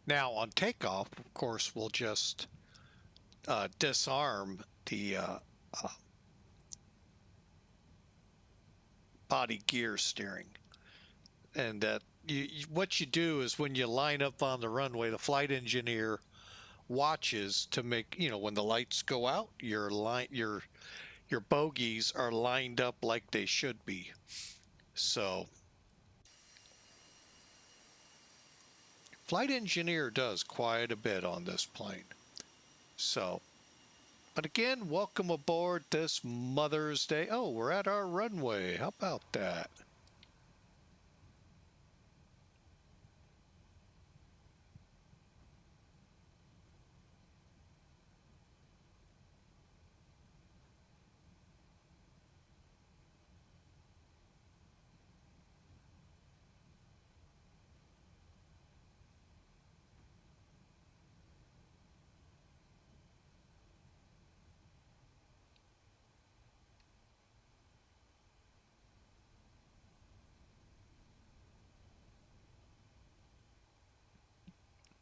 Now on takeoff, of course, we'll just disarm the body gear steering. And that what you do is when you line up on the runway, the flight engineer watches to make, you know, when the lights go out, your bogies are lined up like they should be. So flight engineer does quite a bit on this plane. So, but again, welcome aboard this Mother's Day. Oh, we're at our runway. How about that?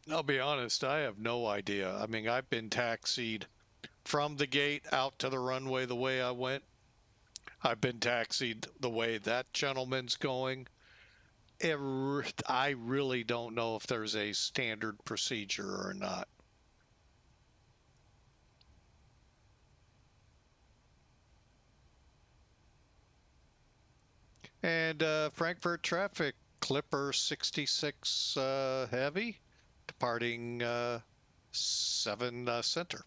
I'll be honest, I have no idea. I mean, I've been taxied from the gate out to the runway the way I went. I've been taxied the way that gentleman's going. I really don't know if there's a standard procedure or not. And Frankfurt traffic, Clipper 66 heavy, departing 7 center.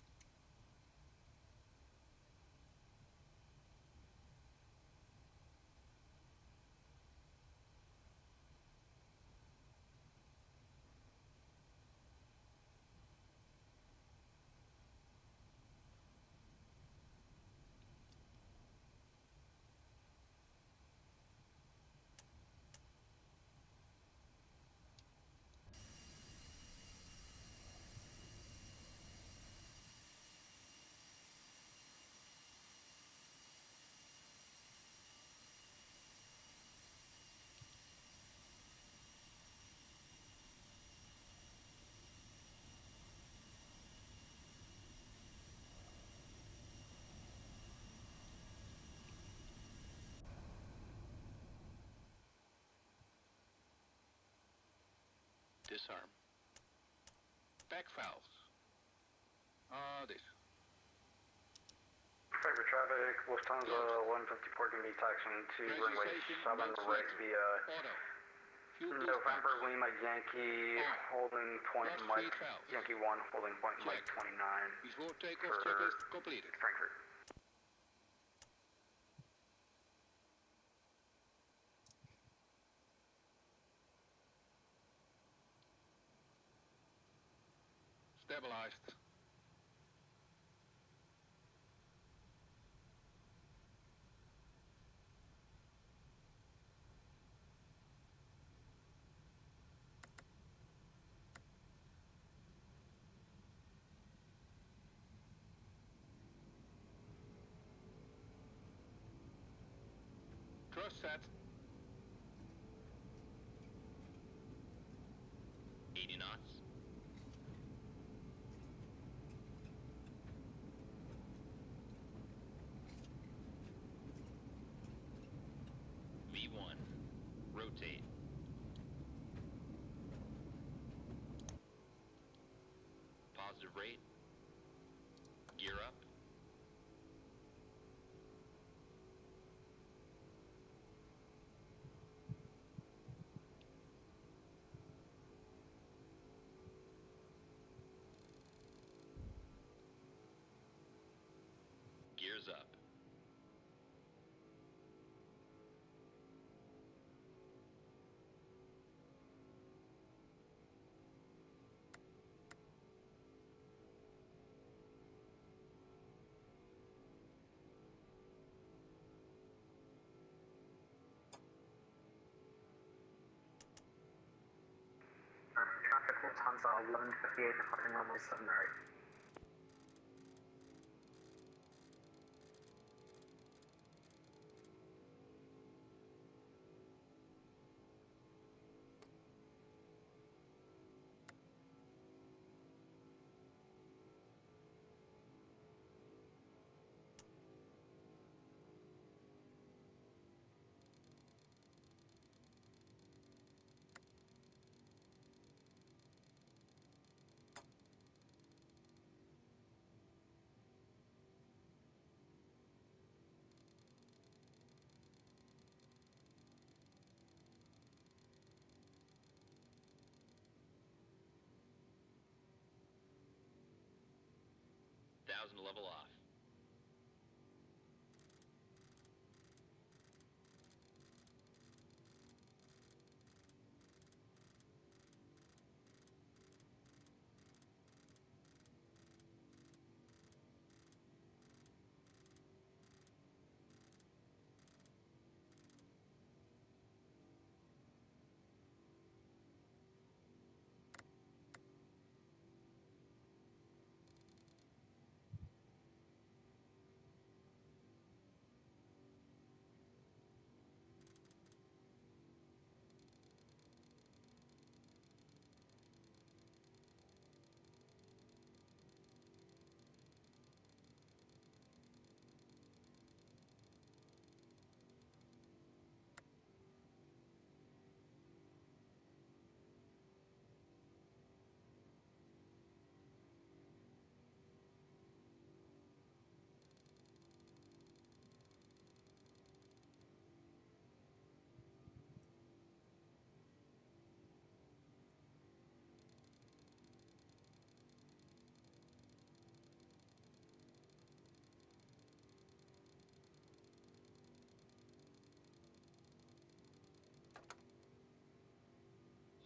Disarm. Back valves. This. Frankfurt traffic, Lufthansa 154 can be taxiing to runway 7 right via Auto. Fuel November Lima Yankee holding point Mike Yankee 1 holding point Mike 29 Before takeoff, for checklist completed. Frankfurt. Stabilized. Thrust set. 80 knots. V1. Rotate. Positive rate. Gear up. Gears up. Traffic Lufthansa 1158 departing runway 7 right. Thousand level off.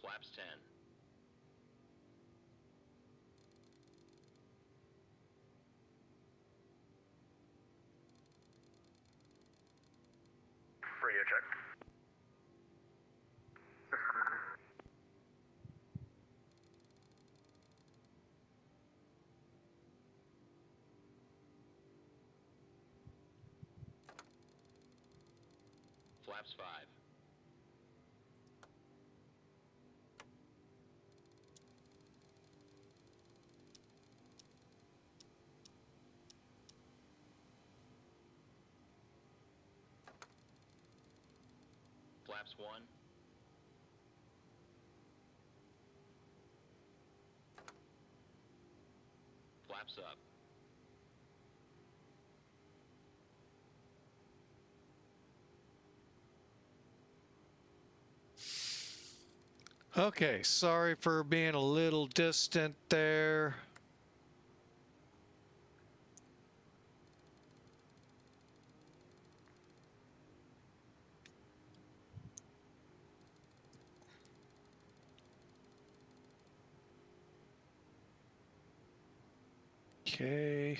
Flaps 10. Radio check. Flaps 5. Flaps 1. Flaps up. Okay, sorry for being a little distant there. Okay.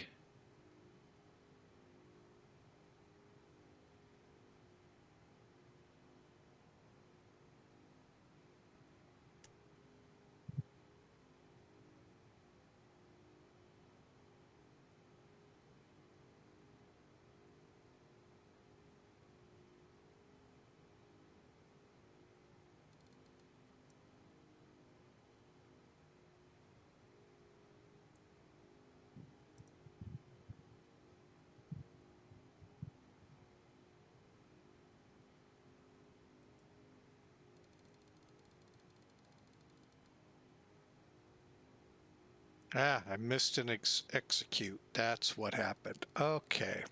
Ah, I missed an execute. That's what happened. Okay.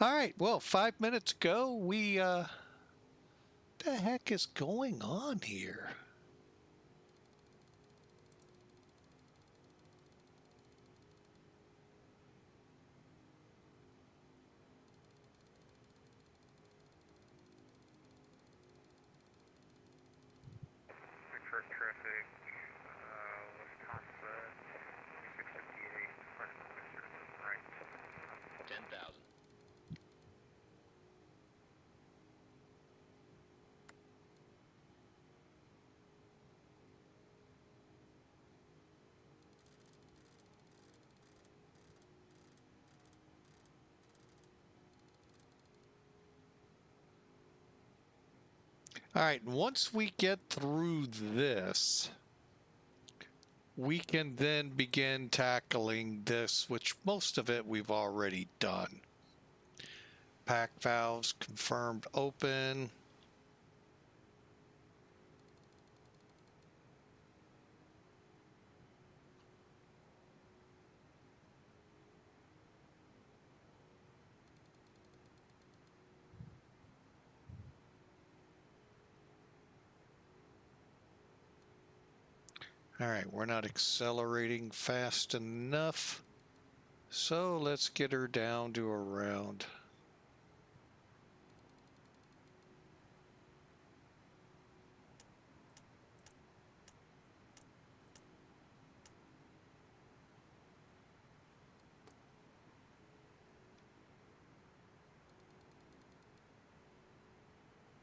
All right. Well, 5 minutes ago, what the heck is going on here? Frankfurt traffic, Lufthansa, 658, right. 10,000. All right. Once we get through this, we can then begin tackling this, which most of it we've already done. Pack valves confirmed open. All right, we're not accelerating fast enough. So let's get her down to around.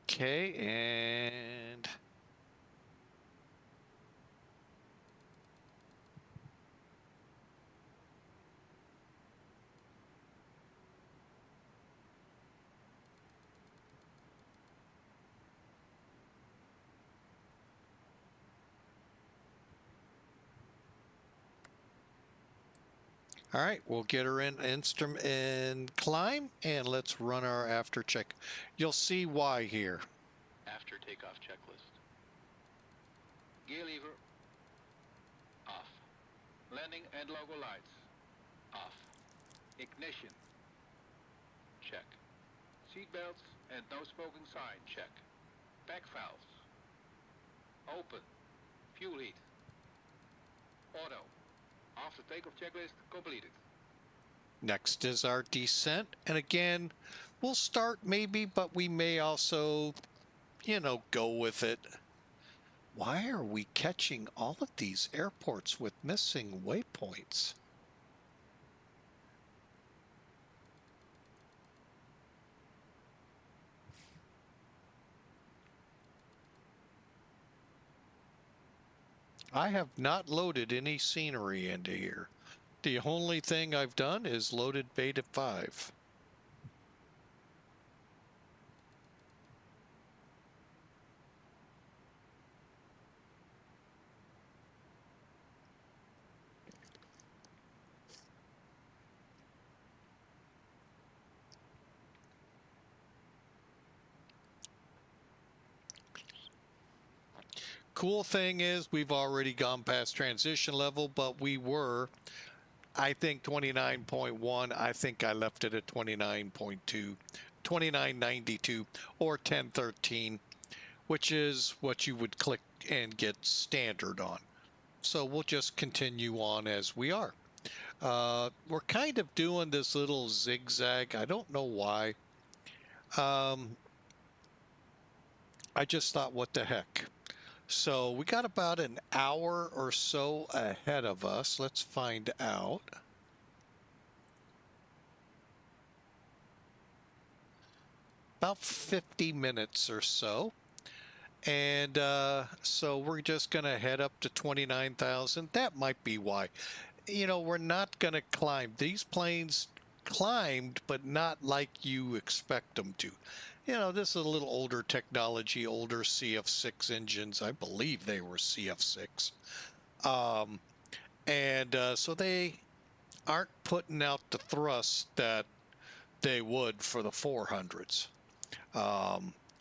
Okay, and all right, we'll get her in instrument and climb, and let's run our after check. You'll see why here. After takeoff checklist. Gear lever. Off. Landing and logo lights. Off. Ignition. Check. Seatbelts and no smoking sign. Check. Pack valves. Open. Fuel heat. Auto. After takeoff checklist completed. Next is our descent, and again, we'll start maybe, but we may also, go with it. Why are we catching all of these airports with missing waypoints? I have not loaded any scenery into here. The only thing I've done is loaded Beta 5. cool thing is we've already gone past transition level, but we were, I think 29.1, I think I left it at 29.2, 2992 or 1013, which is what you would click and get standard on. So we'll just continue on as we are. We're kind of doing this little zigzag. I don't know why. I just thought, what the heck? So we got about an hour or so ahead of us. Let's find out. About 50 minutes or so. And so we're just going to head up to 29,000. That might be why. You know, we're not going to climb. These planes climbed, but not like you expect them to. You know, this is a little older technology, older CF6 engines. I believe they were CF6. So they aren't putting out the thrust that they would for the 400s.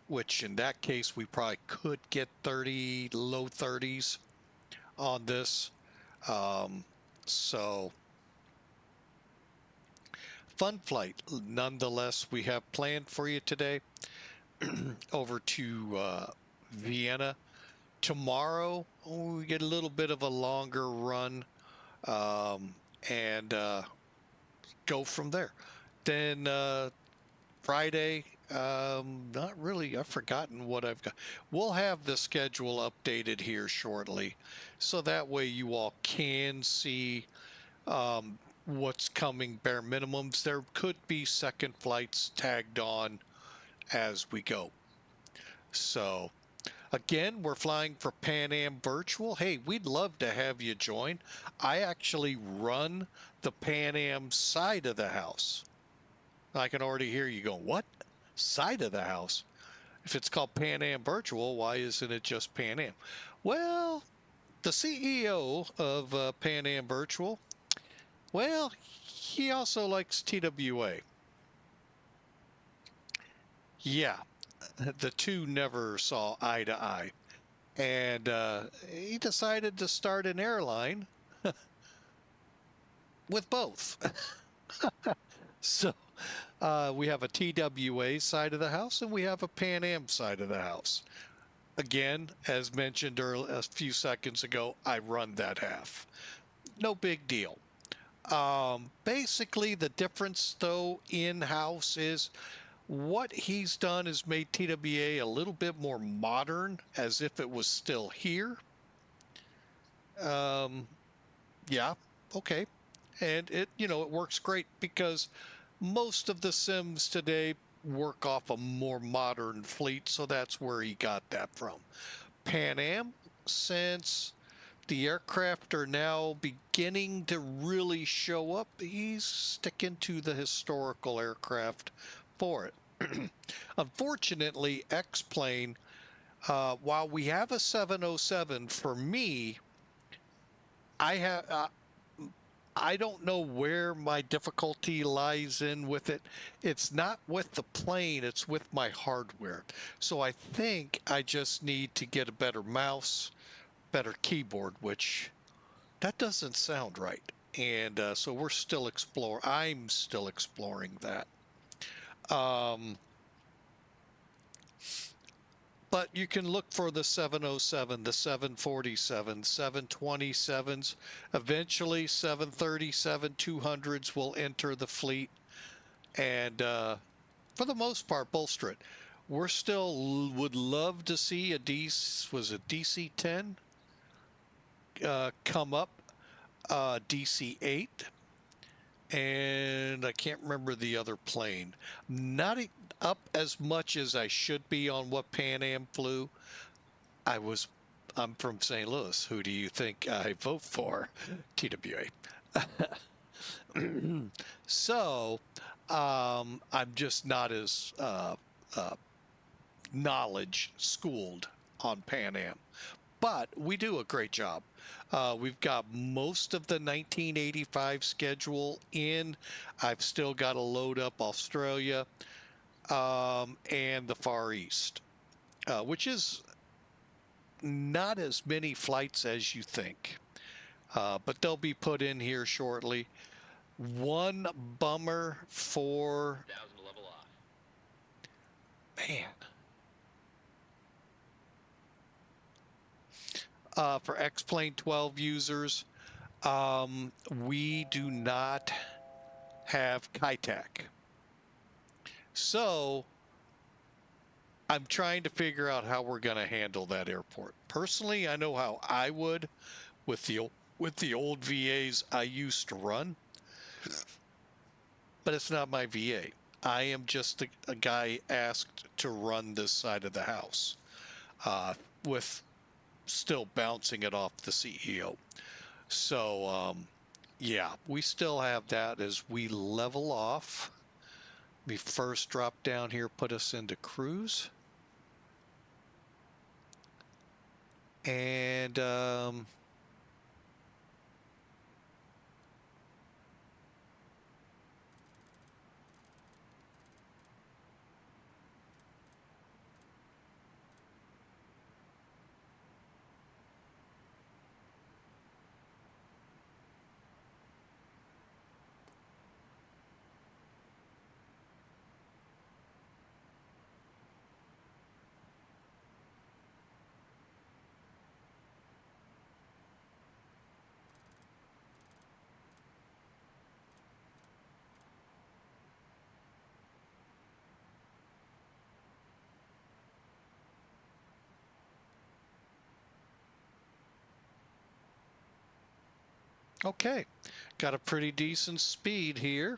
Which in that case, we probably could get 30, low 30s on this. So fun flight nonetheless we have planned for you today. Over to Vienna tomorrow. We get a little bit of a longer run and go from there. Then Friday, not really, I've forgotten what I've got. We'll have the schedule updated here shortly, so that way you all can see what's coming, bare minimums. There could be second flights tagged on as we go. So again, we're flying for Pan Am Virtual. Hey, we'd love to have you join. I actually run the Pan Am side of the house. I can already hear you going, what? Side of the house? If it's called Pan Am Virtual, why isn't it just Pan Am? Well, the CEO of Pan Am Virtual, well, he also likes TWA. Yeah, the two never saw eye to eye. And he decided to start an airline with both. So we have a TWA side of the house and we have a Pan Am side of the house. Again, as mentioned earlier, a few seconds ago, I run that half. No big deal. Basically, the difference, though, in-house is what he's done is made TWA a little bit more modern, as if it was still here. Yeah, okay. And it works great because most of the sims today work off a more modern fleet, so that's where he got that from. Pan Am, since the aircraft are now beginning to really show up, he's sticking to the historical aircraft for it. Unfortunately, X-Plane, while we have a 707, for me, I don't know where my difficulty lies in with it. It's not with the plane, it's with my hardware. So I think I just need to get a better mouse, better keyboard, which that doesn't sound right. And so we're still I'm still exploring that. But you can look for the 707, the 747, 727s. Eventually, 737-200s will enter the fleet. And for the most part, bolster it. We're still would love to see a DC-10 come up, DC-8. And I can't remember the other plane. Not up as much as I should be on what Pan Am flew. I'm from St. Louis. Who do you think I vote for? TWA. So I'm just not as knowledge schooled on Pan Am. But we do a great job. We've got most of the 1985 schedule in. I've still got to load up Australia and the Far East, which is not as many flights as you think, but they'll be put in here shortly. One bummer for 1,000 level off. For X-Plane 12 users, we do not have KITAC. So I'm trying to figure out how we're going to handle that airport. Personally, I know how I would with the old VAs I used to run, but it's not my VA. I am just a guy asked to run this side of the house, with still bouncing it off the CEO. So, yeah, we still have that as we level off. We first drop down here, put us into cruise. And okay, got a pretty decent speed here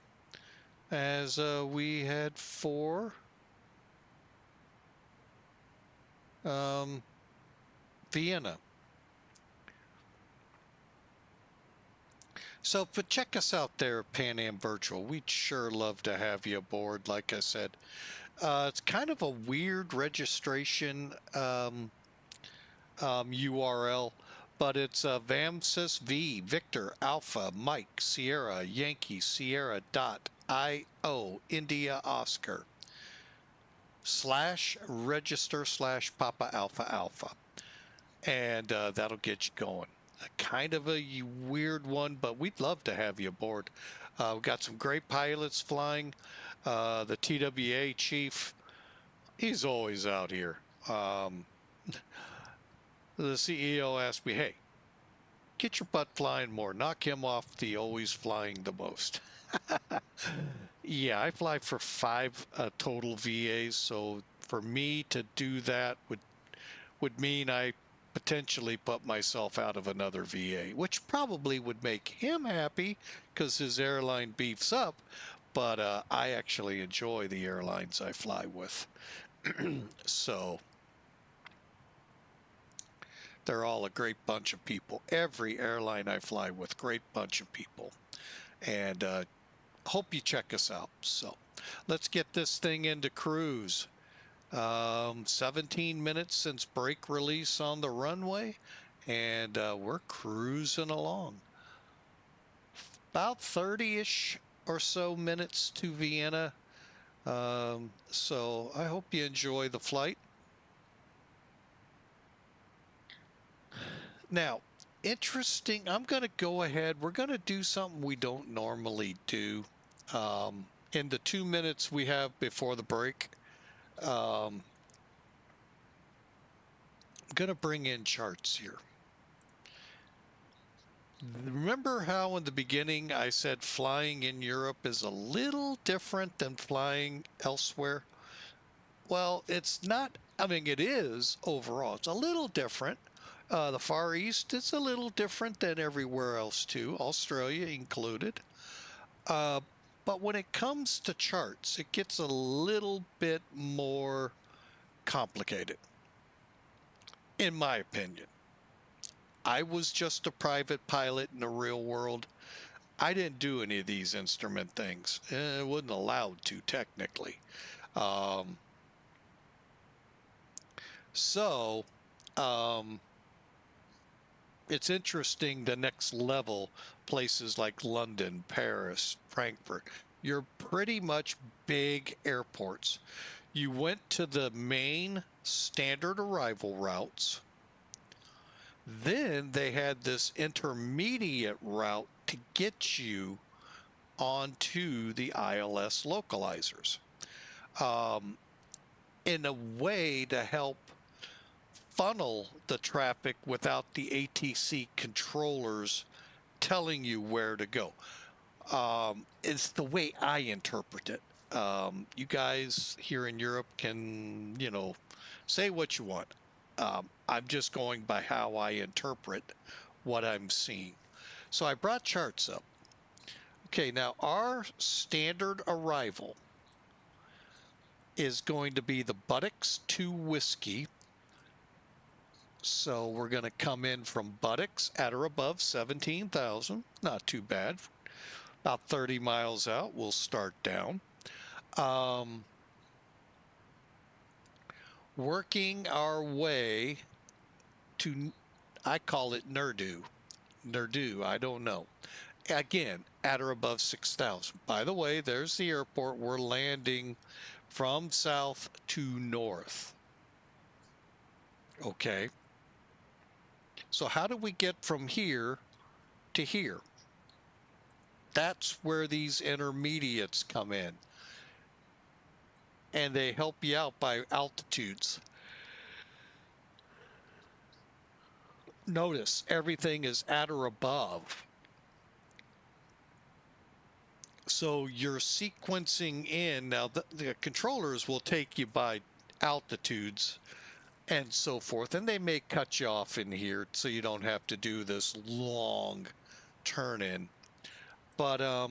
as we head for Vienna. So, but check us out there, Pan Am Virtual. We'd sure love to have you aboard. Like I said, it's kind of a weird registration URL, but it's VAMSIS V Victor Alpha Mike Sierra Yankee Sierra .io India Oscar /register/Papa Alpha Alpha, and that'll get you going. Kind of a weird one, but we'd love to have you aboard. We've got some great pilots flying. The TWA chief, he's always out here. The CEO asked me, hey, get your butt flying more. Knock him off the always flying the most. Yeah, I fly for 5 total VAs, so for me to do that would mean I potentially put myself out of another VA, which probably would make him happy because his airline beefs up, but I actually enjoy the airlines I fly with. So they're all a great bunch of people. Every airline I fly with, great bunch of people. And hope you check us out. So let's get this thing into cruise. 17 minutes since brake release on the runway, and we're cruising along. About 30-ish or so minutes to Vienna. So I hope you enjoy the flight. Now, interesting, I'm going to go ahead. We're going to do something we don't normally do. In the 2 minutes we have before the break, I'm going to bring in charts here. Remember how in the beginning I said flying in Europe is a little different than flying elsewhere? Well, it's not, I mean, it is overall. It's a little different. The Far East, it's a little different than everywhere else too, Australia included. But when it comes to charts, it gets a little bit more complicated, in my opinion. I was just a private pilot in the real world. I didn't do any of these instrument things. I wasn't allowed to technically. It's interesting, the next level, places like London, Paris, Frankfurt, you're pretty much big airports. You went to the main standard arrival routes, Then they had this intermediate route to get you onto the ILS localizers, in a way to help funnel the traffic without the ATC controllers telling you where to go. It's the way I interpret it. You guys here in Europe can, say what you want. I'm just going by how I interpret what I'm seeing. So I brought charts up. Okay, now our standard arrival is going to be the BUDEX 2 Whiskey. So we're going to come in from BUDEX at or above 17,000. Not too bad. About 30 miles out, we'll start down. Working our way to, I call it Nerdu. Nerdu, I don't know. Again, at or above 6,000. By the way, there's the airport. We're landing from south to north. Okay. So how do we get from here to here? That's where these intermediates come in. And they help you out by altitudes. Notice everything is at or above. So you're sequencing in. Now the controllers will take you by altitudes and so forth, and they may cut you off in here so you don't have to do this long turn in. But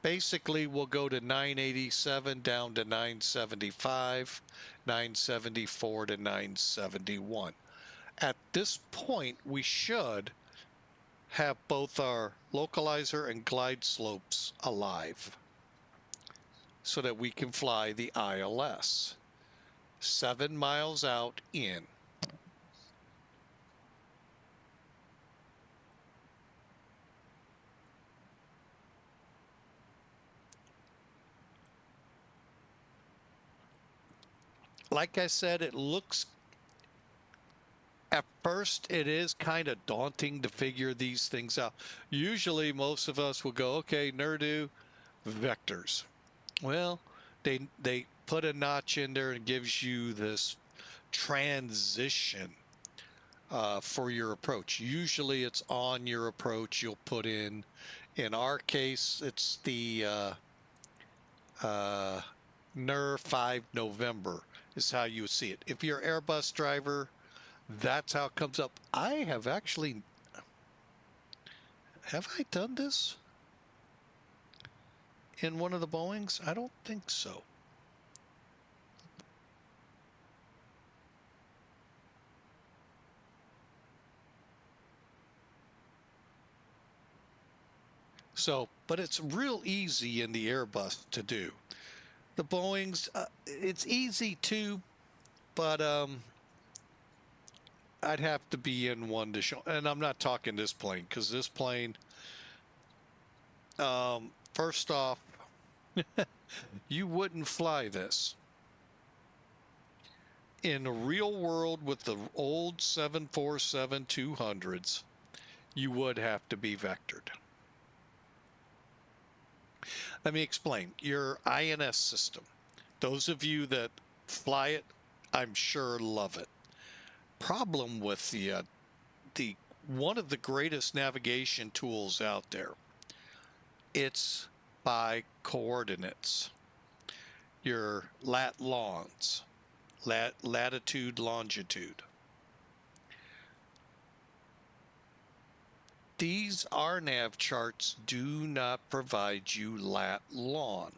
basically we'll go to 987 down to 975, 974 to 971. At this point, we should have both our localizer and glide slopes alive so that we can fly the ILS. 7 miles out in. Like I said, it looks, at first, it is kind of daunting to figure these things out. Usually, most of us will go, okay, Nerdu, vectors. Well, they put a notch in there and gives you this transition for your approach. Usually, it's on your approach. You'll put in our case, it's the NER 5 November is how you would see it. If you're an Airbus driver, that's how it comes up. I have actually, have I done this in one of the Boeings? I don't think so. So, but it's real easy in the Airbus to do. The Boeings, it's easy too, but I'd have to be in one to show. And I'm not talking this plane, because this plane, first off, you wouldn't fly this. In the real world with the old 747-200s, you would have to be vectored. Let me explain. Your INS system, those of you that fly it, I'm sure love it. Problem with the one of the greatest navigation tools out there, it's by coordinates. Your lat-longs, latitude, longitude. These RNAV charts do not provide you lat-long.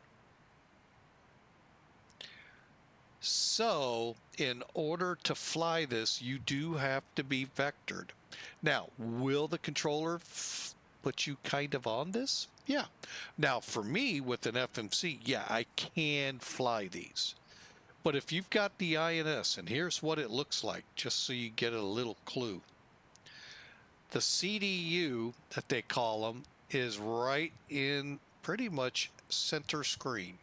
So, in order to fly this, you do have to be vectored. Now, will the controller put you kind of on this? Yeah. Now, for me, with an FMC, yeah, I can fly these. But if you've got the INS, and here's what it looks like, just so you get a little clue. The CDU, that they call them, is right in pretty much center screen.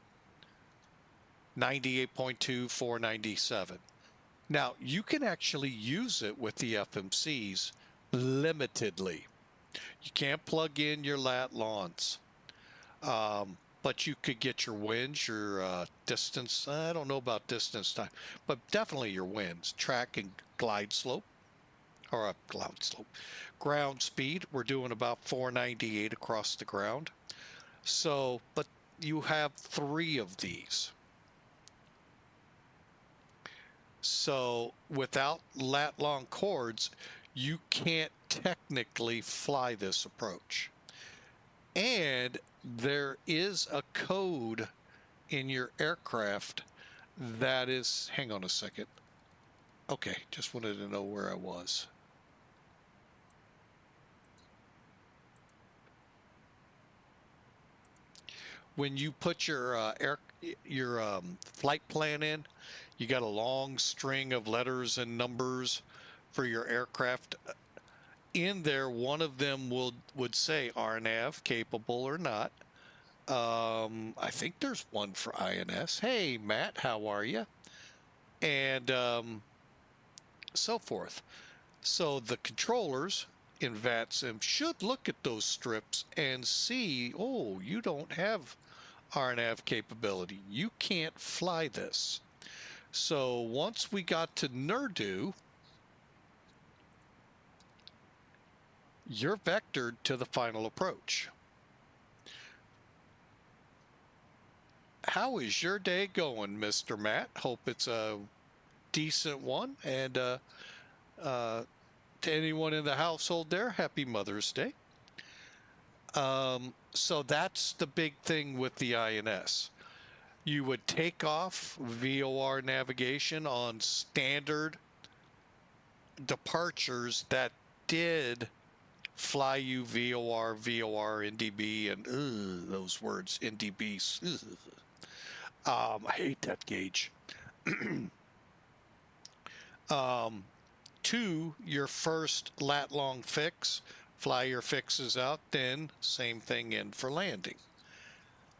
98.2, 497. Now, you can actually use it with the FMCs limitedly. You can't plug in your lat lawns. But you could get your winds, your distance. I don't know about distance time, but definitely your winds, track and glide slope, or a glide slope. Ground speed, we're doing about 498 across the ground. So, but you have 3 of these. So without lat long cords, you can't technically fly this approach. And there is a code in your aircraft that is, hang on a second. Okay, just wanted to know where I was. When you put your flight plan in, you got a long string of letters and numbers for your aircraft. In there, one of them would say RNAV, capable or not. I think there's one for INS. Hey, Matt, how are you? And so forth. So the controllers in VATSIM should look at those strips and see, oh, you don't have RNAV capability. You can't fly this. So once we got to NERDU, you're vectored to the final approach. How is your day going, Mr. Matt? Hope it's a decent one. And to anyone in the household there, happy Mother's Day. So that's the big thing with the INS. You would take off VOR navigation on standard departures that did fly you VOR, NDB, and those words, NDBs. I hate that gauge. To your first lat long fix, fly your fixes out, then same thing in for landing.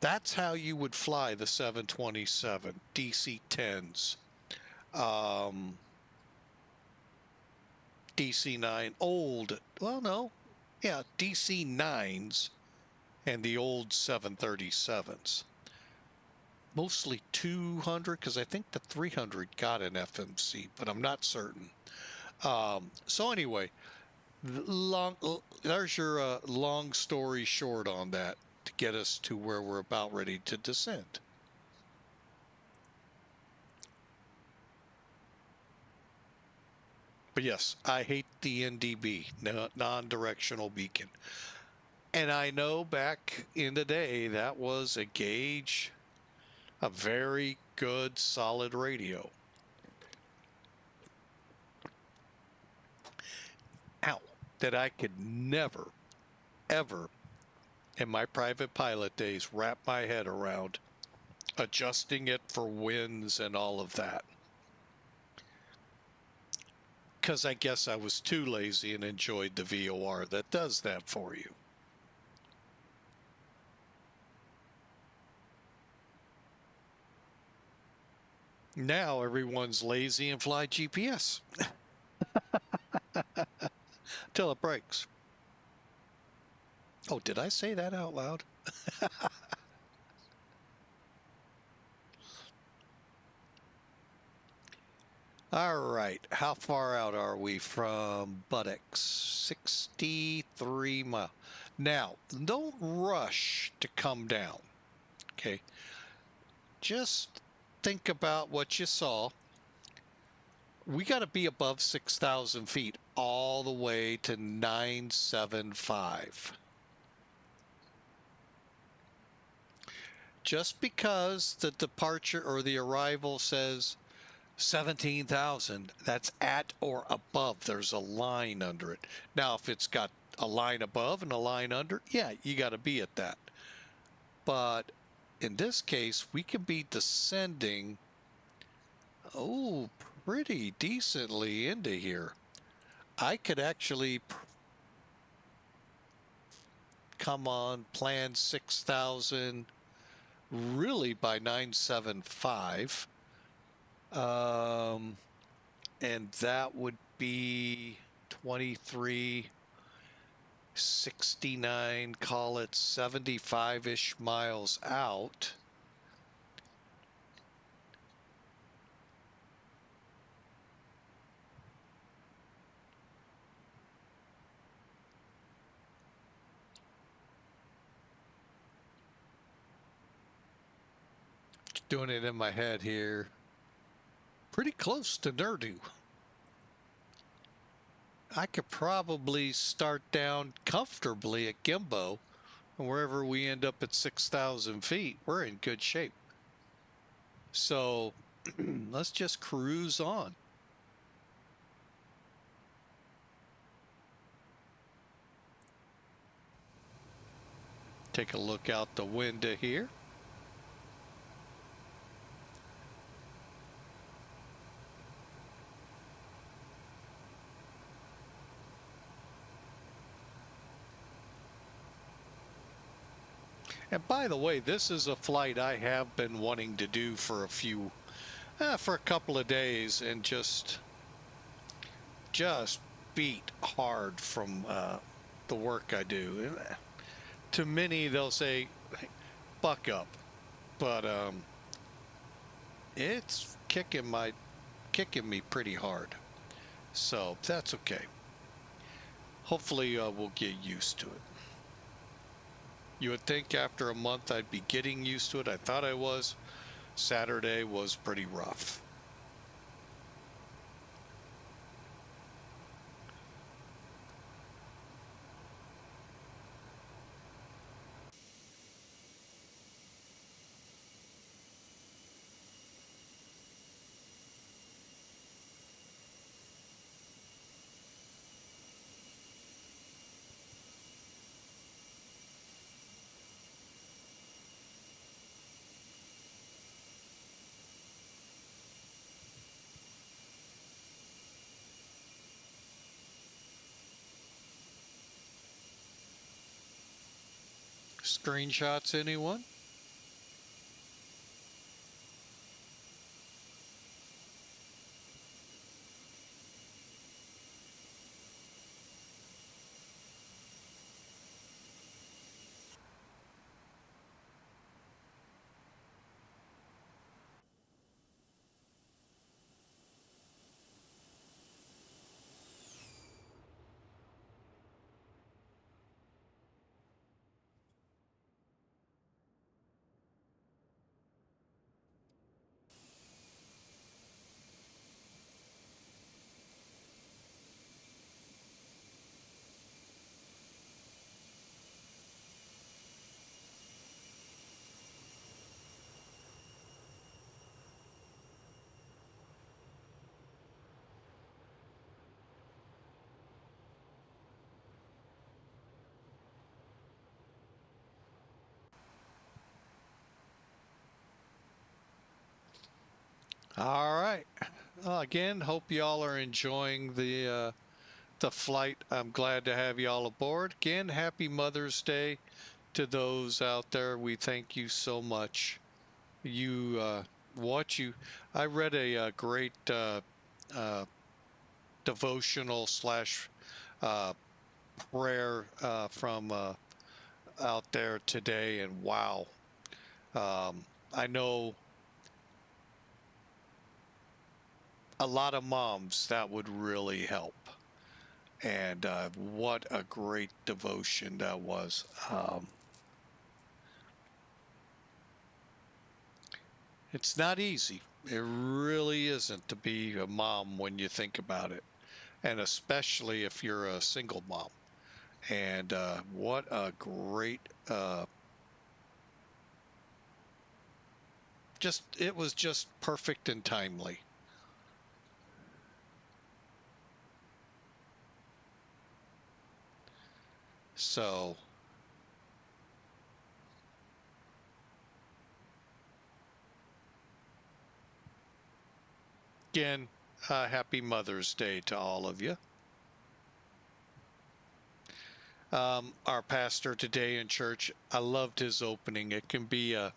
That's how you would fly the 727 DC-10s, DC-9, old, well, no, yeah, DC-9s and the old 737s. Mostly 200, because I think the 300 got an FMC, but I'm not certain. So anyway, there's your long story short on that to get us to where we're about ready to descend. But yes, I hate the NDB, non-directional beacon. And I know back in the day that was a gauge, a very good, solid radio. Ow, that I could never, ever, in my private pilot days, wrap my head around adjusting it for winds and all of that. Because I guess I was too lazy and enjoyed the VOR that does that for you. Now everyone's lazy and fly GPS. Till it breaks. Oh, did I say that out loud? All right, how far out are we from BUDEX? 63 miles. Now, don't rush to come down, okay? Just think about what you saw. We got to be above 6,000 feet all the way to 975. Just because the departure or the arrival says 17,000, that's at or above. There's a line under it. Now, if it's got a line above and a line under, yeah, you got to be at that. But in this case, we could be descending, oh, pretty decently into here. I could actually come on, plan 6,000 really by 975. and that would be 2369, call it 75-ish miles out. Doing it in my head here. Pretty close to Nerdu. I could probably start down comfortably at Gimbo, and wherever we end up at 6,000 feet, we're in good shape. So let's just cruise on. Take a look out the window here. And by the way, this is a flight I have been wanting to do for a couple of days, and just beat hard from the work I do. And to many, they'll say, hey, buck up, but it's kicking me pretty hard. So that's okay. Hopefully we'll get used to it. You would think after a month I'd be getting used to it. I thought I was. Saturday was pretty rough. Screenshots, anyone? All right. Again, hope y'all are enjoying the flight. I'm glad to have y'all aboard. Again, happy Mother's Day to those out there. We thank you so much. I read a great devotional slash prayer from out there today, and wow. I know a lot of moms that would really help. And what a great devotion that was. It's not easy. It really isn't to be a mom when you think about it. And especially if you're a single mom. And what a great, it was just perfect and timely. So, again, happy Mother's Day to all of you. Our pastor today in church, I loved his opening. It can be a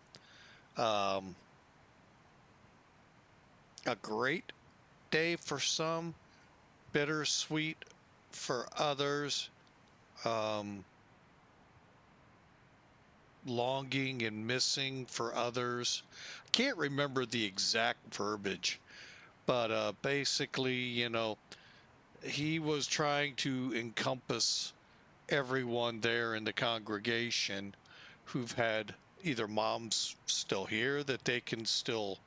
great day for some, bittersweet for others, longing and missing for others. Can't remember the exact verbiage, but basically, you know, he was trying to encompass everyone there in the congregation who've had either moms still here that they can still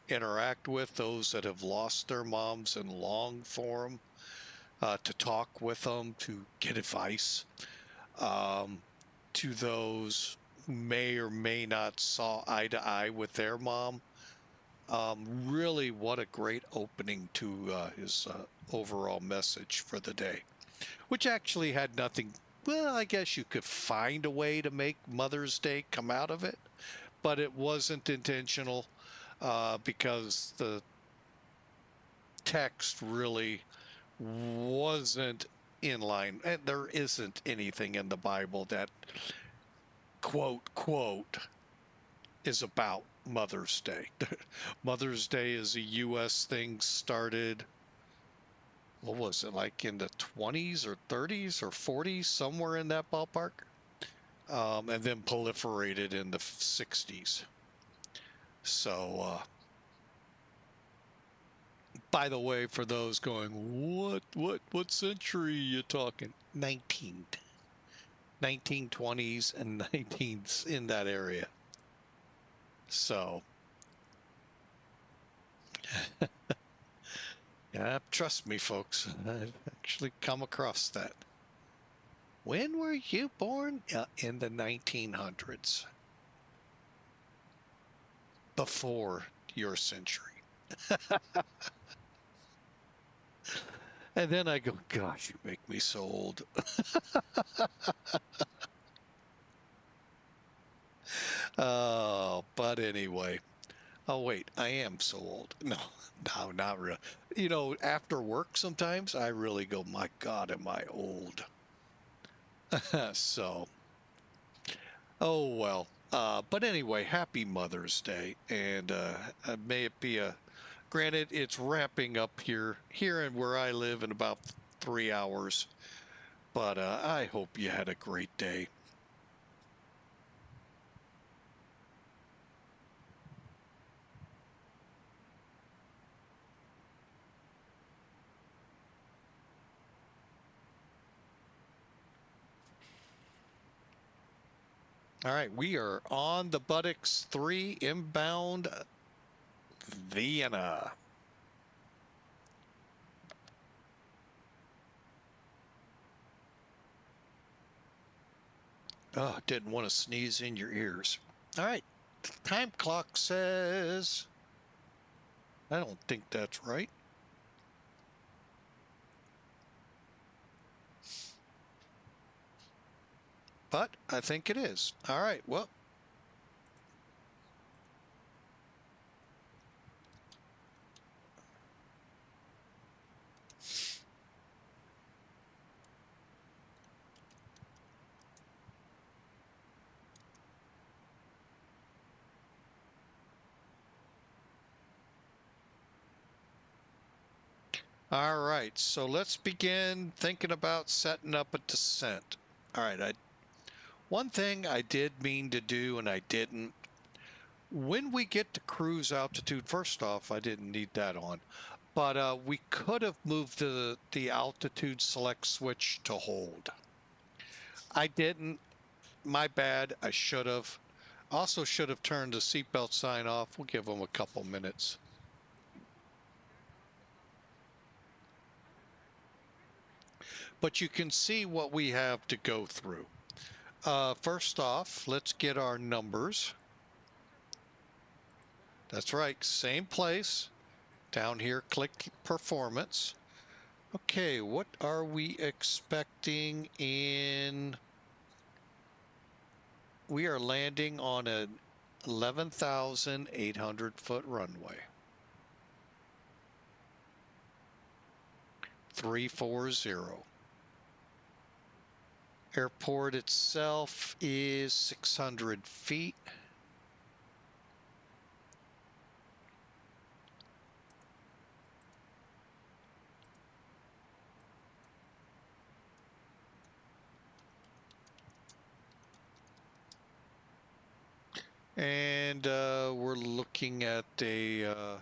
interact with, those that have lost their moms and long for them, to talk with them, to get advice, to those who may or may not saw eye to eye with their mom. Really, what a great opening to his overall message for the day, which actually had nothing. Well, I guess you could find a way to make Mother's Day come out of it, but it wasn't intentional because the text really wasn't in line. And there isn't anything in the Bible that quote is about Mother's Day. Mother's Day is a U.S. thing, started, what was it, like in the 20s or 30s or 40s, somewhere in that ballpark, and then proliferated in the 60s. So, by the way, for those going, what century are you talking? 1920s and 19s, in that area. So, yeah, trust me, folks, I've actually come across that. When were you born? In the 1900s. Before your century. And then I go, gosh, you make me so old. Oh, but anyway. Oh, wait, I am so old. No, not really. You know, after work sometimes I really go, my God, am I old? So, oh, well. But anyway, happy Mother's Day. And may it be a, granted, it's wrapping up here and where I live in about 3 hours. But I hope you had a great day. All right, we are on the BUDEX 3 inbound Vienna. Oh, didn't want to sneeze in your ears. All right, time clock says, I don't think that's right. But I think it is. All right, well. All right, so let's begin thinking about setting up a descent. All right, one thing I did mean to do and I didn't. When we get to cruise altitude, first off, I didn't need that on, but we could have moved the altitude select switch to hold. I didn't. My bad. I should have. Also should have turned the seatbelt sign off. We'll give them a couple minutes. But you can see what we have to go through. First off, let's get our numbers. That's right, same place. Down here, click performance. Okay, what are we expecting in... We are landing on an 11,800 foot runway. 340. Airport itself is 600 feet. And we're looking at a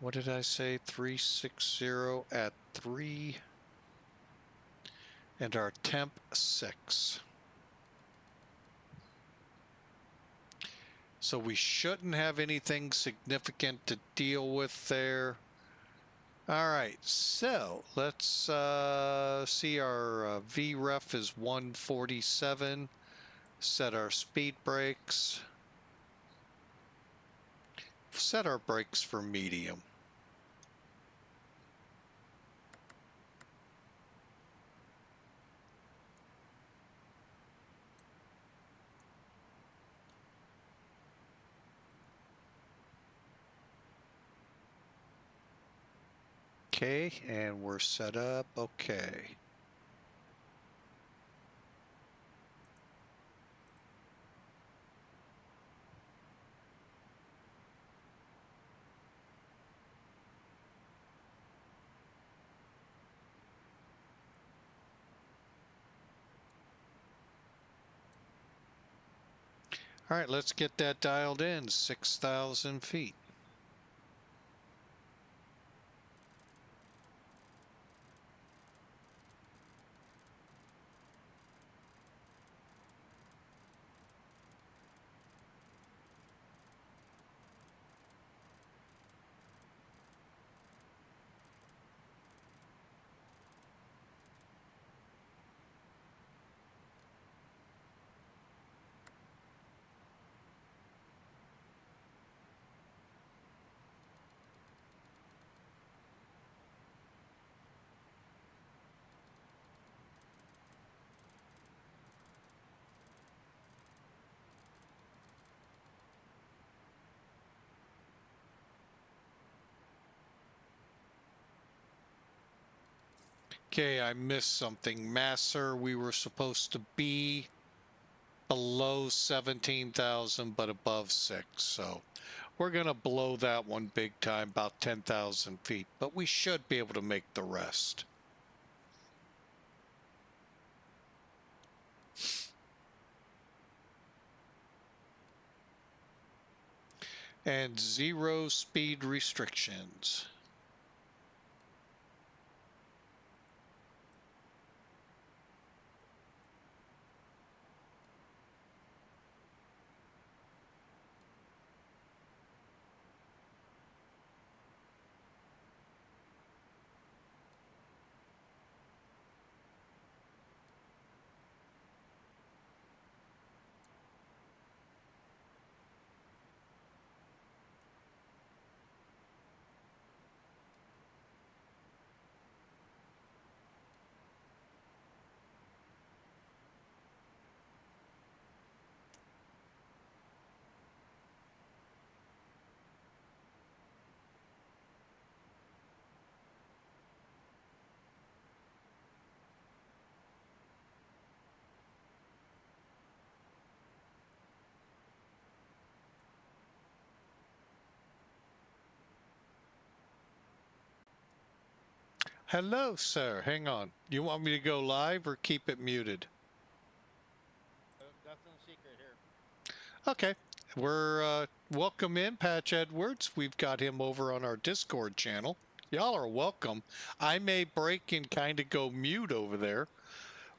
what did I say? 360 at 3 and our temp 6. So we shouldn't have anything significant to deal with there. All right, so let's see our VREF is 147. Set our speed brakes. Set our brakes for medium. Okay, and we're set up. Okay. All right, let's get that dialed in. 6,000 feet. Okay, I missed something. Masser, we were supposed to be below 17,000 but above 6, so we're going to blow that one big time, about 10,000 feet, but we should be able to make the rest. And 0 speed restrictions. Hello, sir. Hang on. You want me to go live or keep it muted? That's no secret here. Okay. We're welcome in Patch Edwards. We've got him over on our Discord channel. Y'all are welcome. I may break and kind of go mute over there.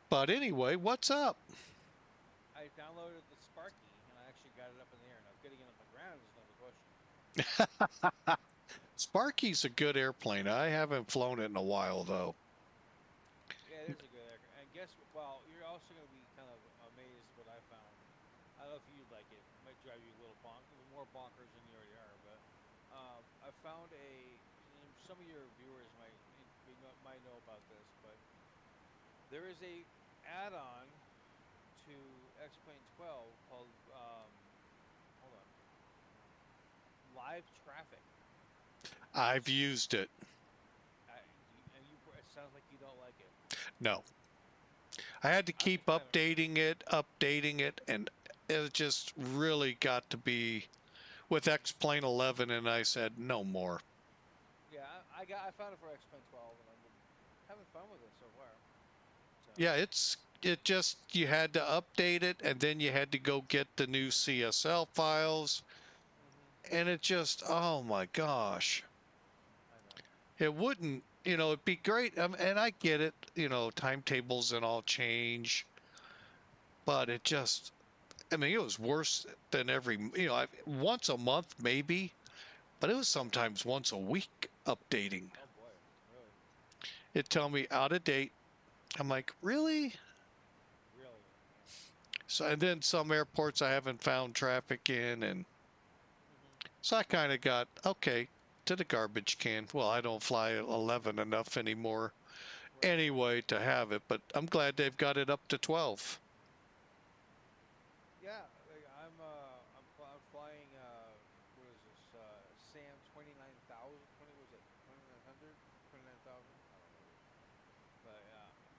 But anyway, what's up? I downloaded the Sparky and I actually got it up in the air. Now getting it on the ground is another question. Sparky's a good airplane. I haven't flown it in a while though. Yeah, it is a good aircraft. And guess what? Well, you're also going to be kind of amazed what I found. I don't know if you'd like it. It might drive you a little more bonkers than you already are. But I found some of your viewers might know about this, but there is a add-on to XP12 called hold on, Live Traffic. I've used it. It sounds like you don't like it. No. I had to keep updating it, and it just really got to be, with X-Plane 11, and I said no more. Yeah, I found it for XP12, and I've been having fun with it so far. So, Yeah, it just, you had to update it, and then you had to go get the new CSL files, and it just, oh my gosh. I know. It wouldn't, it'd be great, and I get it, timetables and all change, but it just, I mean, it was worse than once a month maybe, but it was sometimes once a week updating. Oh boy, really? It'd tell me out of date. I'm like, really? Really? So, and then some airports I haven't found traffic in, and so I kind of got, okay, to the garbage can. Well, I don't fly 11 enough anymore anyway to have it, but I'm glad they've got it up to 12. Yeah, like I'm flying what is this SAM 29,000? 20 was it 2,900? 29,000? I don't know. But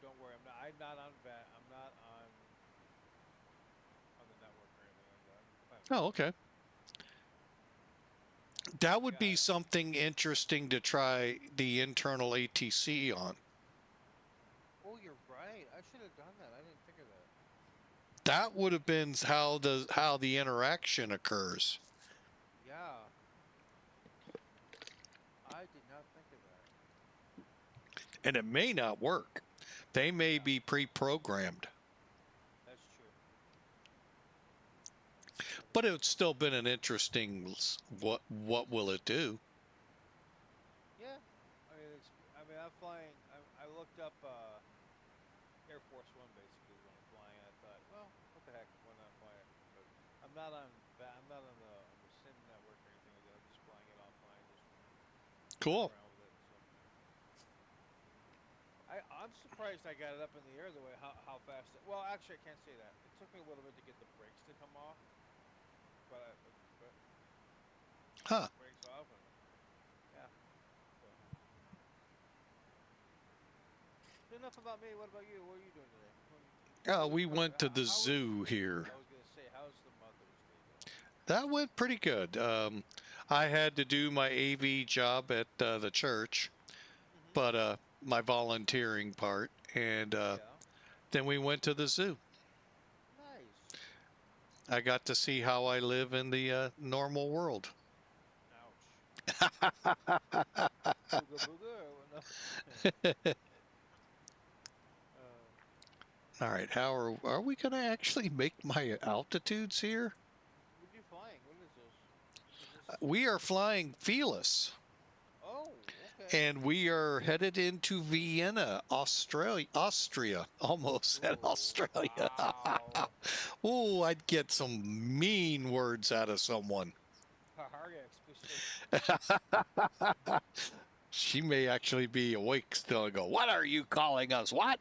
don't worry, I'm not on VAT. I'm not on the network or anything like that. Oh, okay. That would be something interesting to try the internal ATC on. Oh, you're right. I should have done that. I didn't think of that. That would have been how the interaction occurs. Yeah. I did not think of that. And it may not work. They may be pre-programmed. That's true. But it's still been an interesting, what will it do? Yeah. I'm flying. I looked up Air Force One basically when I'm flying. I thought, well, what the heck? Why not fly it? But I'm not on the SIM network or anything like that. I'm just flying it offline. Just Cool. around with it. So. I'm surprised I got it up in the air the way how fast. Well, actually, I can't say that. It took me a little bit to get the brakes to come off. But Huh. brakes off. And, yeah. So. Enough about me. What about you? What are you doing today? We went to the zoo here. I was gonna say, how's the Mother's Day going? That went pretty good. I had to do my AV job at the church, but my volunteering part, and then we went to the zoo. Nice. I got to see how I live in the normal world. Ouch. Booga booga or no? All right, how are we going to actually make my altitudes here? What are you flying? What is this? We are flying Felis. Oh, okay. And we are headed into Vienna, Austria. Almost said Australia. Wow. Oh, I'd get some mean words out of someone. She may actually be awake still and go, what are you calling us? What?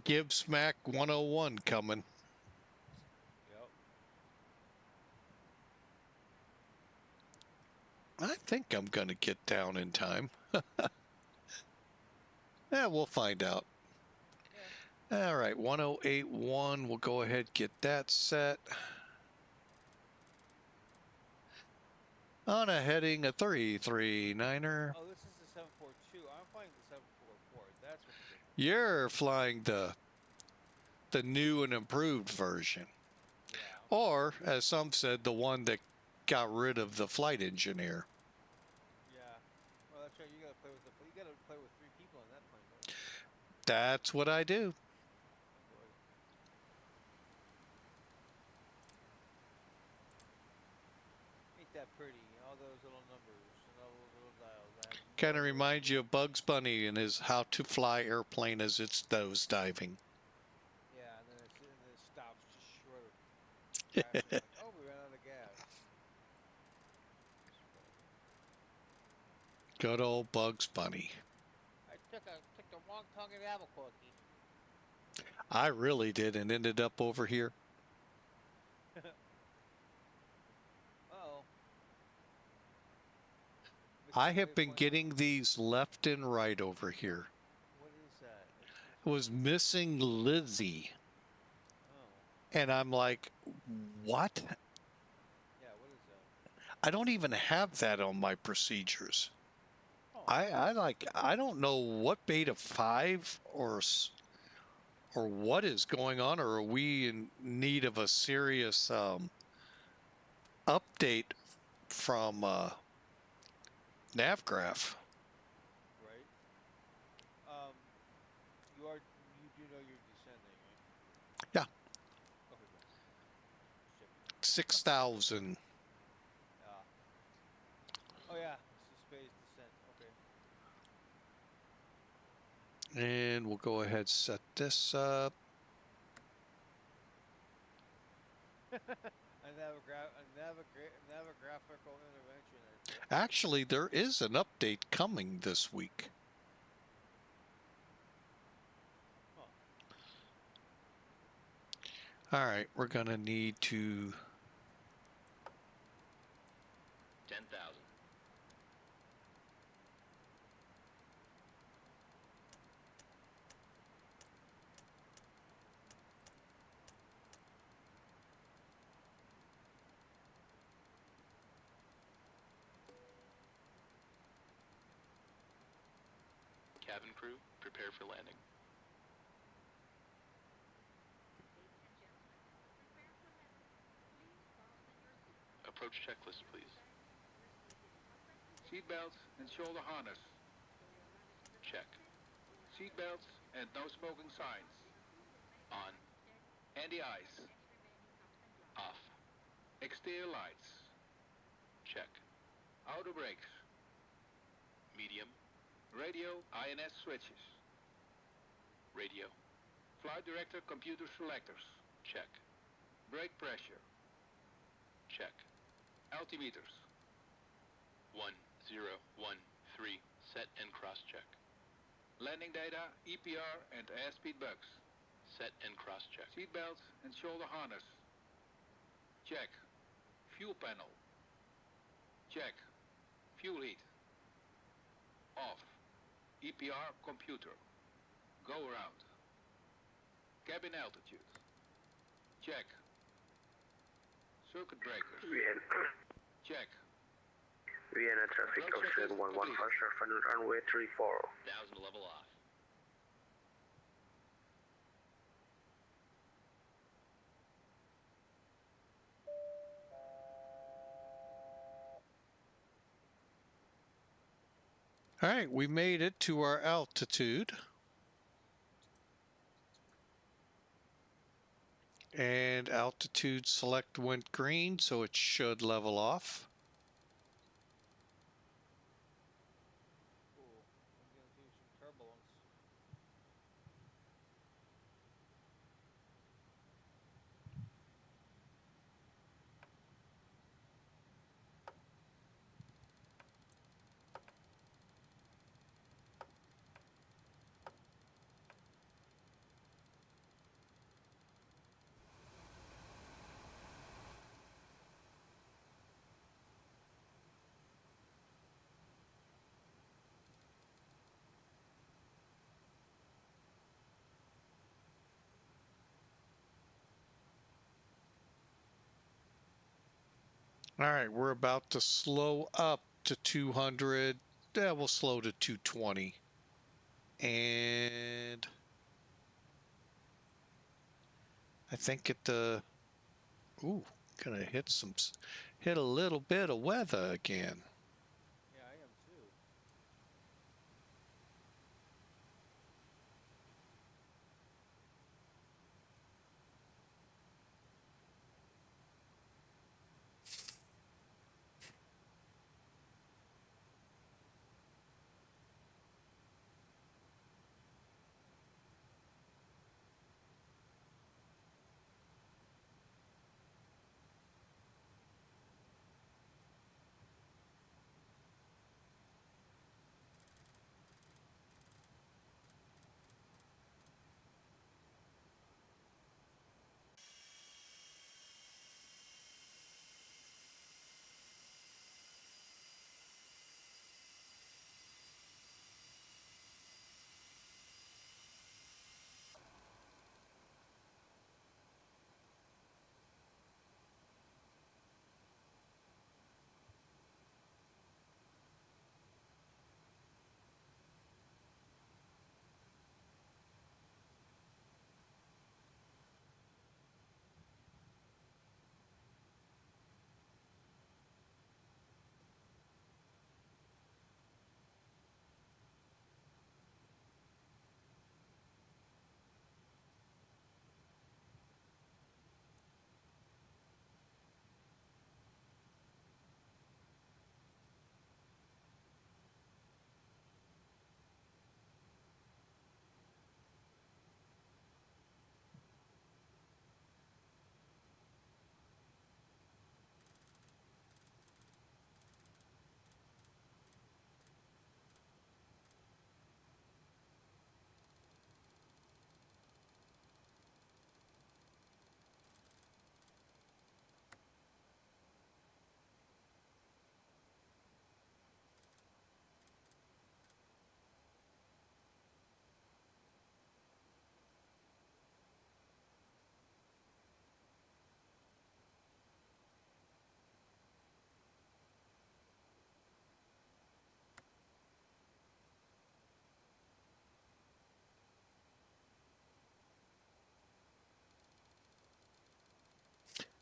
Give Smack 101 coming. I think I'm going to get down in time. Yeah, we'll find out. Yeah. All right, 1081. We'll go ahead and get that set. On a heading, a 339er. Oh, this is the 742. I'm flying the 744. That's what You're flying the new and improved version. Yeah. Or, as some said, the one that got rid of the flight engineer. Yeah. Well, that's right. You gotta play with 3 people in that plane. Right? That's what I do. Ain't that pretty? All those little numbers and all those little dials. Kind of reminds you of Bugs Bunny and his How to Fly airplane as it's nose diving. Yeah, and then it stops just short of crashing. Like, oh, we ran out of gas. Good old Bugs Bunny. I took the wrong tongue in Albuquerque. I really did, and ended up over here. Uh-oh. I have been getting these left and right over here. What is that? It was Missing Lizzie. Oh. And I'm like, what? Yeah, what is that? I don't even have that on my procedures. Oh. I don't know what beta 5 or what is going on, or are we in need of a serious update from NavGraph? Right. You do know you're descending, right? Yeah, Okay, good. Just checking. 6,000. Oh yeah, it's the space descent. Okay. And we'll go ahead and set this up. a navgraphical intervention there, Chris. Actually, there is an update coming this week. Huh. All right, we're going to need to 10,000. Cabin crew, prepare for landing. Approach checklist, please. Seatbelts and shoulder harness. Check. Seatbelts and no smoking signs. On. Anti-ice. Off. Exterior lights. Check. Outer brakes. Medium. Radio INS switches. Radio. Flight director computer selectors. Check. Brake pressure. Check. Altimeters. 1013. Set and cross-check. Landing data, EPR and airspeed bugs. Set and cross-check. Seatbelts and shoulder harness. Check. Fuel panel. Check. Fuel heat. Off. EPR computer. Go around. Cabin altitude. Check. Circuit breakers. Check. Vienna traffic Austrian 11 for runway 34. 1000 level off. All right, we made it to our altitude. And altitude select went green, so it should level off. Cool. I'm gonna do some turbulence. All right, we're about to slow up to 200. Yeah, we'll slow to 220. And I think ooh, gonna hit a little bit of weather again. Yeah, I am too.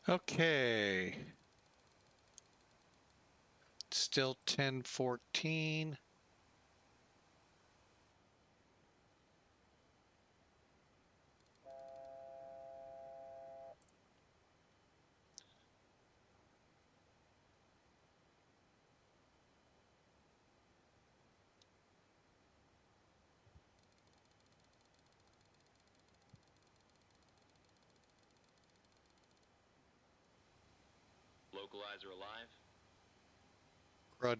Okay. Still 10:14. Localizer alive. Crud.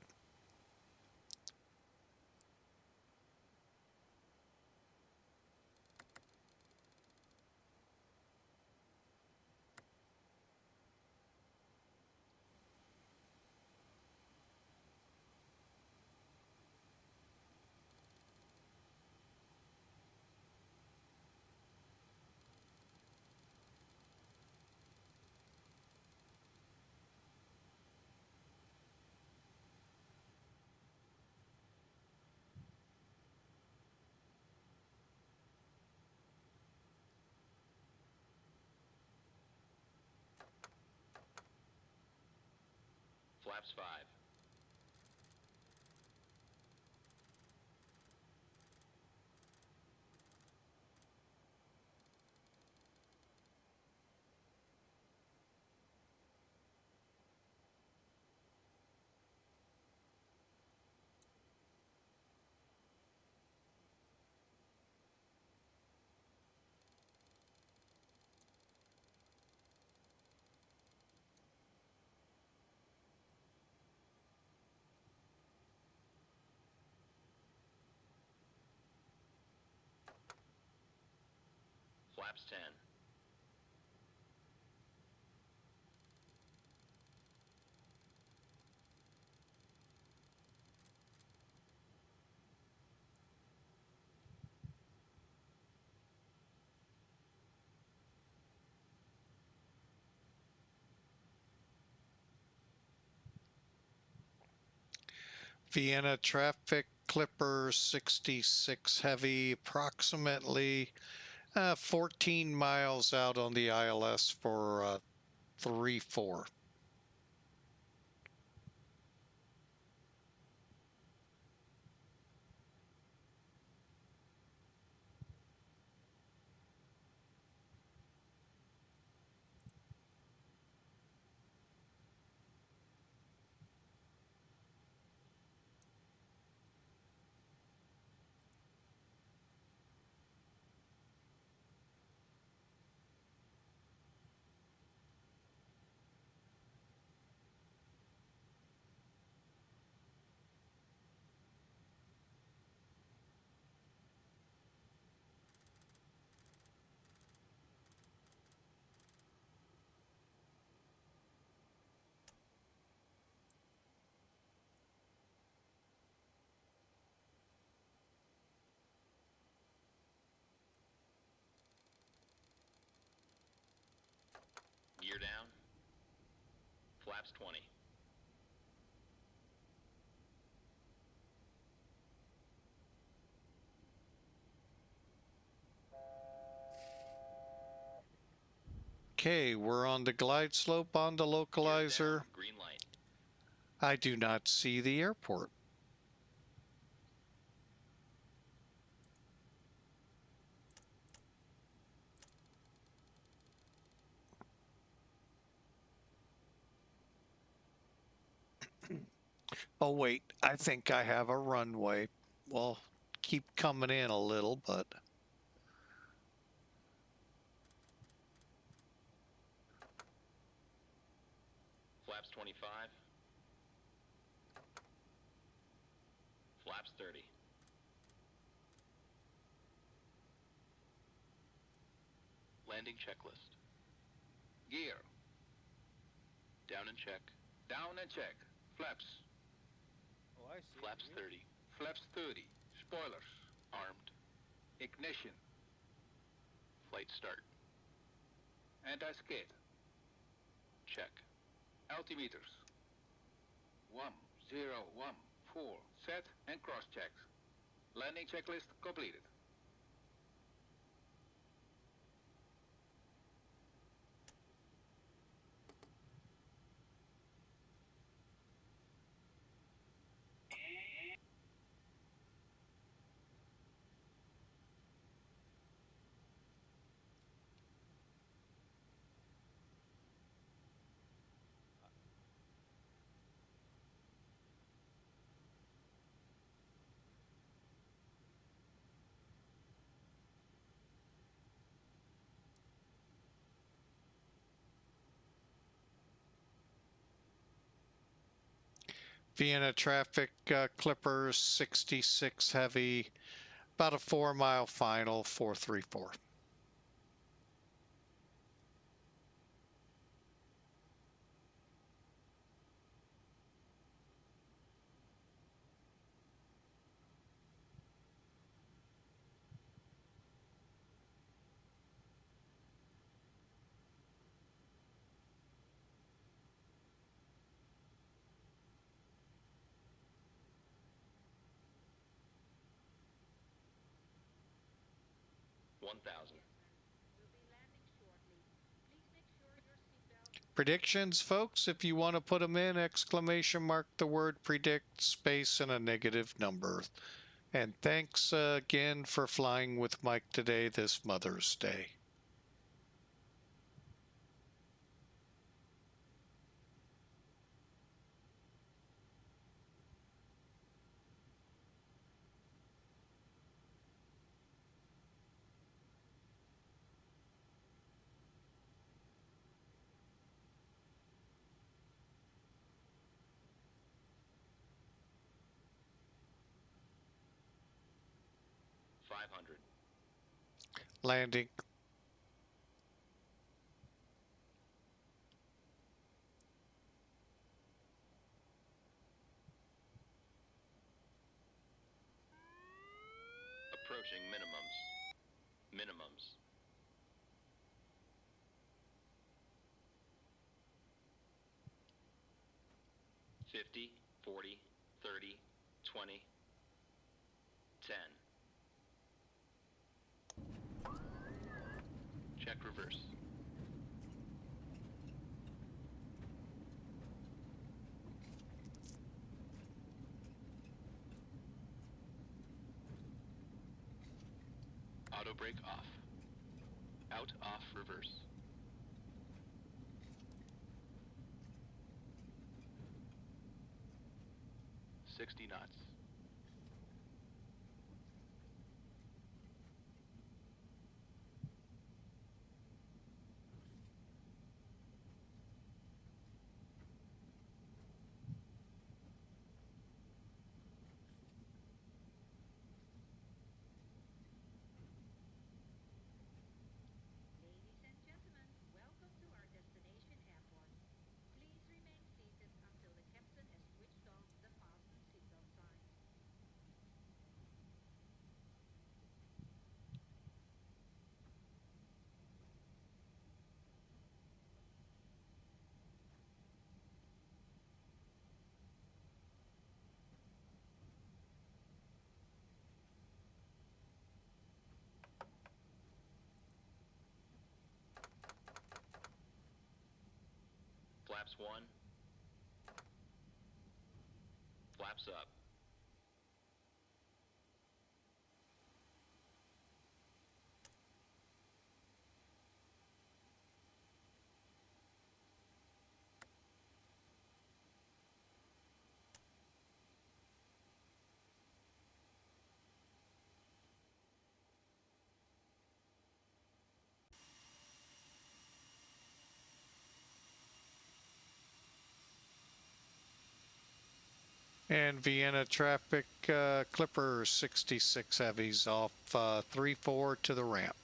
Flaps 5. Flaps 10. Vienna traffic, Clipper 66 heavy, approximately 14 miles out on the ILS for 3-4. Gear down. Flaps 20. Okay, we're on the glide slope on the localizer. Down, green light. I do not see the airport. Oh wait, I think I have a runway. Well, keep coming in a little, but Flaps 25. Flaps 30. Landing checklist. Gear. Down and check. Down and check. Flaps. Oh, I see. Flaps Here. 30. Flaps 30. Spoilers. Armed. Ignition. Flight start. Anti-skid. Check. Altimeters. 1014. Set and cross-checked. Landing checklist completed. Vienna traffic, Clippers 66 heavy, about a 4-mile final, 434. Predictions, folks, if you want to put them in, exclamation mark the word predict, space, and a negative number. And thanks again for flying with Mike today, this Mother's Day. Landing. Approaching minimums. 50, 40, 30, 20, 10. Check reverse. Auto brake off. Out, off, reverse. $60 knots. Ladies and gentlemen, welcome to our destination airport. Please remain seated until the captain has switched on the fasten seatbelt signs. Flaps 1. Flaps up. And Vienna traffic, Clippers 66 heavies off 34 to the ramp.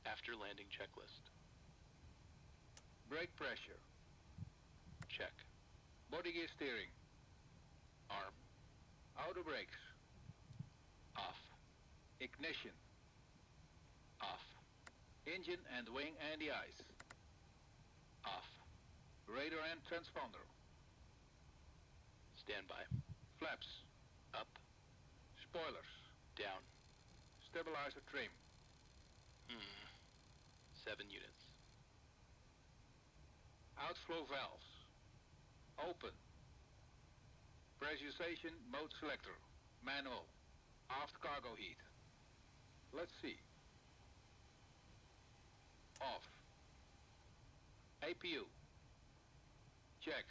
After landing checklist. Brake pressure. Check. Body gear steering. Arm. Auto brakes. Off. Ignition. Off. Engine and wing NDIs. Off. Radar and transponder. Stand by. Flaps. Up. Spoilers. Down. Stabilizer trim. 7 units. Outflow valves. Open. Pressurization mode selector. Manual. Aft cargo heat. Let's see. Off. APU. Check.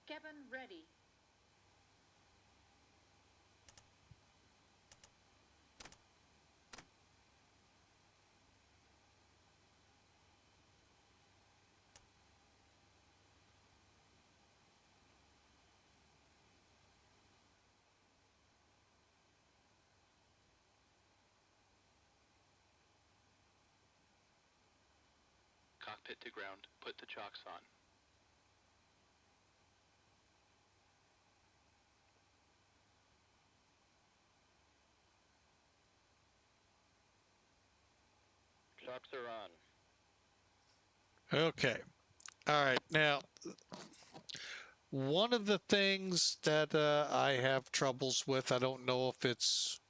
Cabin ready. cockpit to ground. Put the chocks on. Chocks are on. Okay. All right. Now, one of the things that I have troubles with, I don't know if it's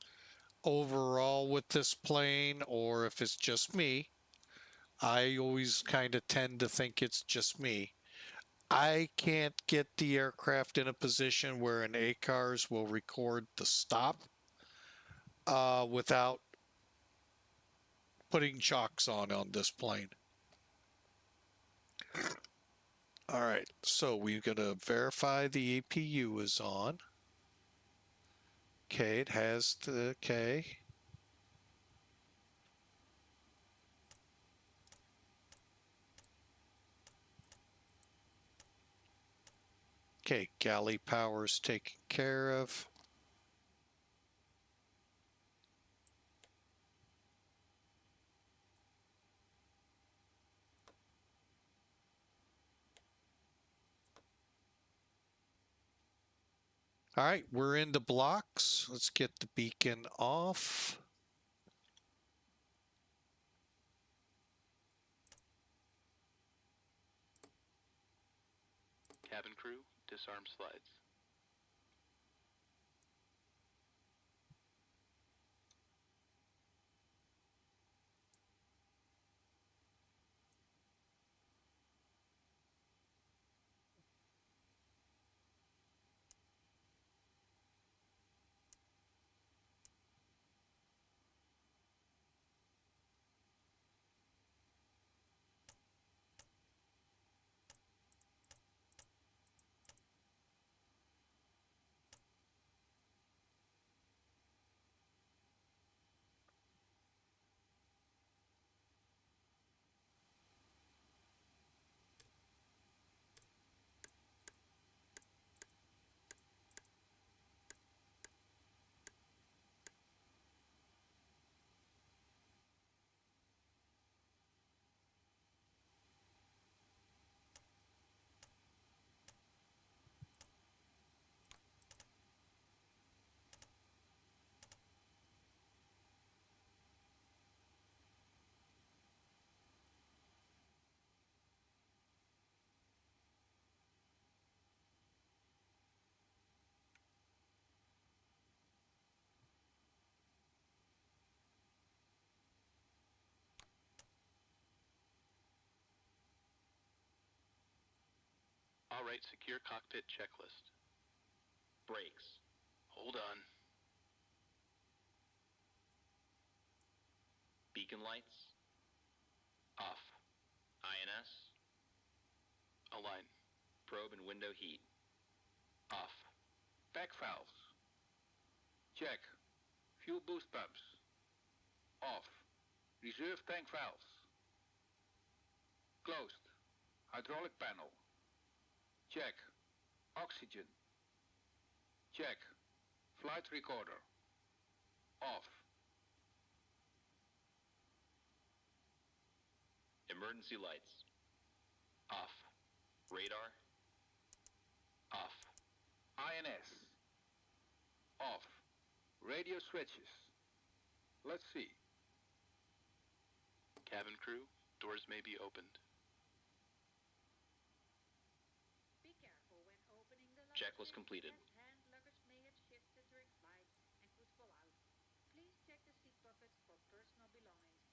overall with this plane or if it's just me. I always kind of tend to think it's just me. I can't get the aircraft in a position where an ACARS will record the stop without putting chocks on this plane. All right, so we're going to verify the APU is on. Okay, it has the, okay. Okay, galley power's taken care of. All right, we're in the blocks. Let's get the beacon off. Cabin crew, disarm slides. All right, secure cockpit checklist. Brakes. Hold on. Beacon lights. Off. INS. Align. Probe and window heat. Off. Back valves. Check. Fuel boost pumps. Off. Reserve tank valves. Closed. Hydraulic panel. Check. Oxygen. Check. Flight recorder. Off. Emergency lights. Off. Radar. Off. INS. Off. Radio switches. Let's see. Cabin crew, doors may be opened. Be careful when opening the luggage Checklist bin, completed. as hand luggage may have shifted during flight and could fall out. Please check the seat pockets for personal belongings.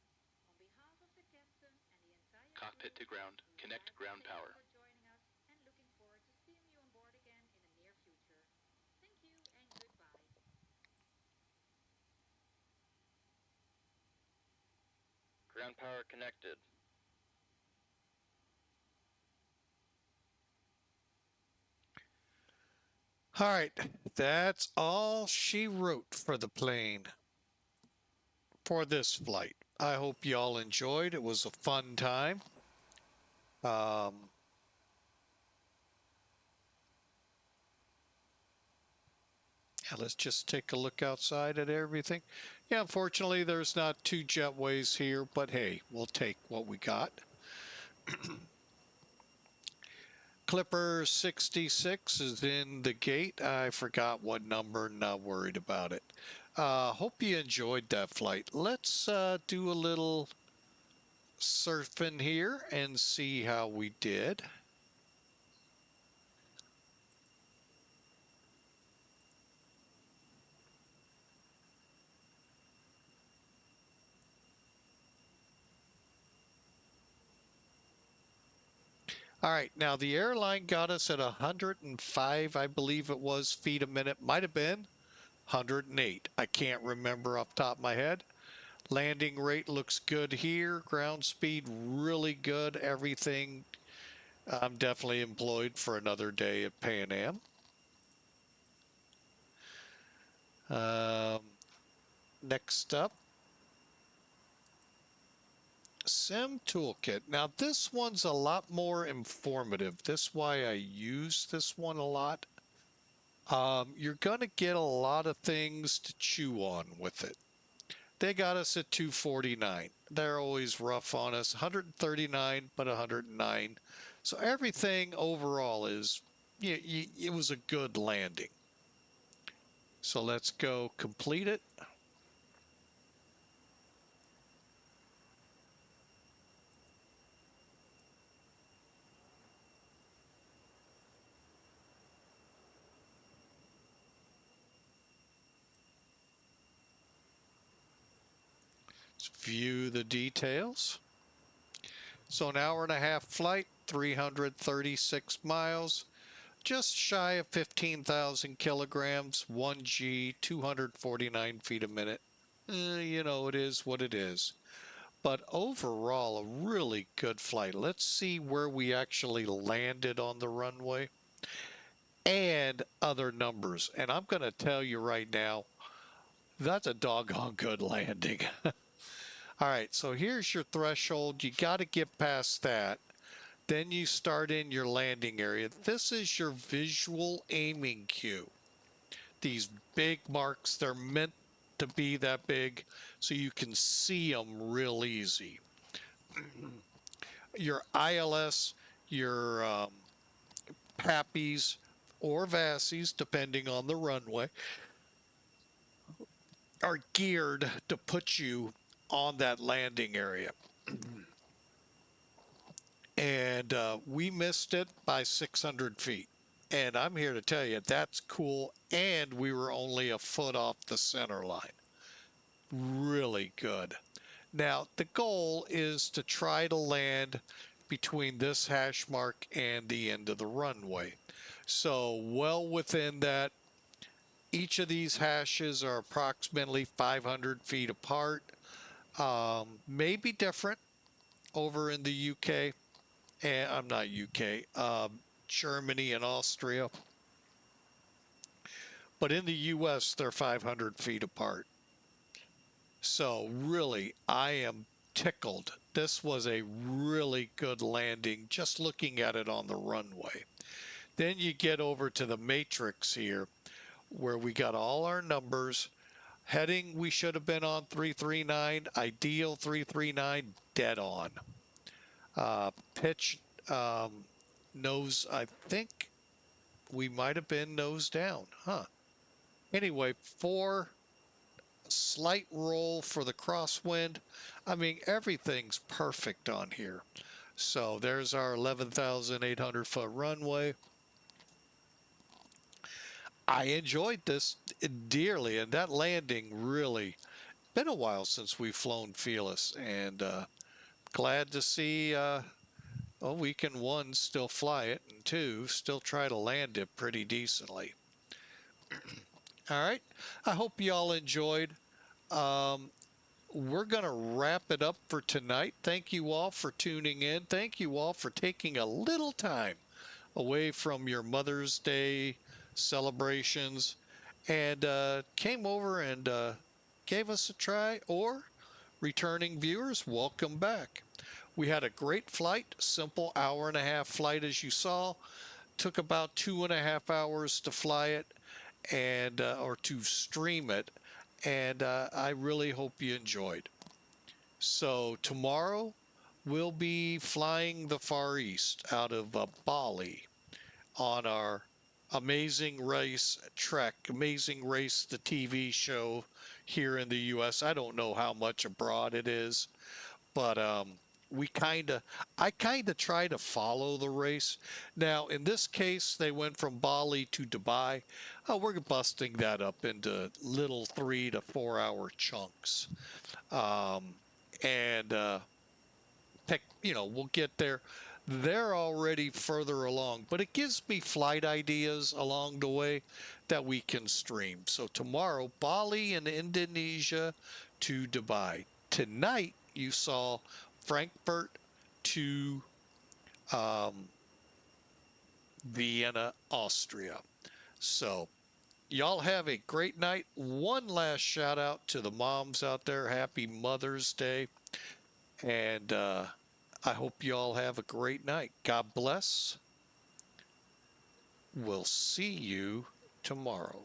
On behalf of the captain and the entire Cockpit to crew, ground. we would Connect like to ground thank power. you for joining us and looking forward to seeing you on board again in the near future. Thank you and goodbye. Ground power connected. All right, that's all she wrote for the plane for this flight. I hope y'all enjoyed. It was a fun time. Yeah, let's just take a look outside at everything. Yeah, unfortunately, there's not two jetways here, but hey, we'll take what we got. Clipper 66 is in the gate. I forgot what number, not worried about it. Hope you enjoyed that flight. Let's do a little surfing here and see how we did. All right, now the airline got us at 105, I believe it was, feet a minute. Might have been 108. I can't remember off the top of my head. Landing rate looks good here. Ground speed really good. Everything. I'm definitely employed for another day at Pan Am. Next up, Sim Toolkit. Now this one's a lot more informative. That's why I use this one a lot. You're going to get a lot of things to chew on with it. They got us at 249. They're always rough on us. 139, but 109. So everything overall is, it was a good landing. So let's go complete it. Let's view the details. So an hour and a half flight, 336 miles, just shy of 15,000 kilograms, 1G, 249 feet a minute. You know, it is what it is. But overall, a really good flight. Let's see where we actually landed on the runway and other numbers. And I'm going to tell you right now, that's a doggone good landing. All right, so here's your threshold. You got to get past that. Then you start in your landing area. This is your visual aiming cue. These big marks, they're meant to be that big so you can see them real easy. Your ILS, your PAPIs or VASIs, depending on the runway, are geared to put you on that landing area. And we missed it by 600 feet. And I'm here to tell you that's cool. And we were only a foot off the center line. Really good. Now, the goal is to try to land between this hash mark and the end of the runway. So well within that. Each of these hashes are approximately 500 feet apart. Maybe different over in the UK. And I'm not UK, Germany and Austria. But in the US, they're 500 feet apart. So really, I am tickled. This was a really good landing, just looking at it on the runway. Then you get over to the matrix here, where we got all our numbers. Heading, we should have been on 339, ideal 339, dead on. Pitch, nose, I think we might have been nose down, huh? Anyway, 4, slight roll for the crosswind. I mean, everything's perfect on here. So there's our 11,800 foot runway. I enjoyed this dearly, and that landing really been a while since we've flown Felis, and glad to see we can, 1, still fly it, and 2, still try to land it pretty decently. All right, I hope you all enjoyed. We're going to wrap it up for tonight. Thank you all for tuning in. Thank you all for taking a little time away from your Mother's Day celebrations and came over and gave us a try. Or returning viewers, welcome back. We had a great flight, simple hour-and-a-half flight as you saw. Took about 2.5 hours to fly it and or to stream it, and I really hope you enjoyed. So tomorrow we'll be flying the Far East out of Bali on our Amazing Race Trek, Amazing Race, the TV show here in the U.S. I don't know how much abroad it is, but I kind of try to follow the race. Now, in this case, they went from Bali to Dubai. We're busting that up into little 3 to 4 hour chunks. And we'll get there. They're already further along, but it gives me flight ideas along the way that we can stream. So tomorrow, Bali in Indonesia to Dubai. Tonight, you saw Frankfurt to Vienna, Austria. So y'all have a great night. One last shout out to the moms out there. Happy Mother's Day. And I hope you all have a great night. God bless. We'll see you tomorrow.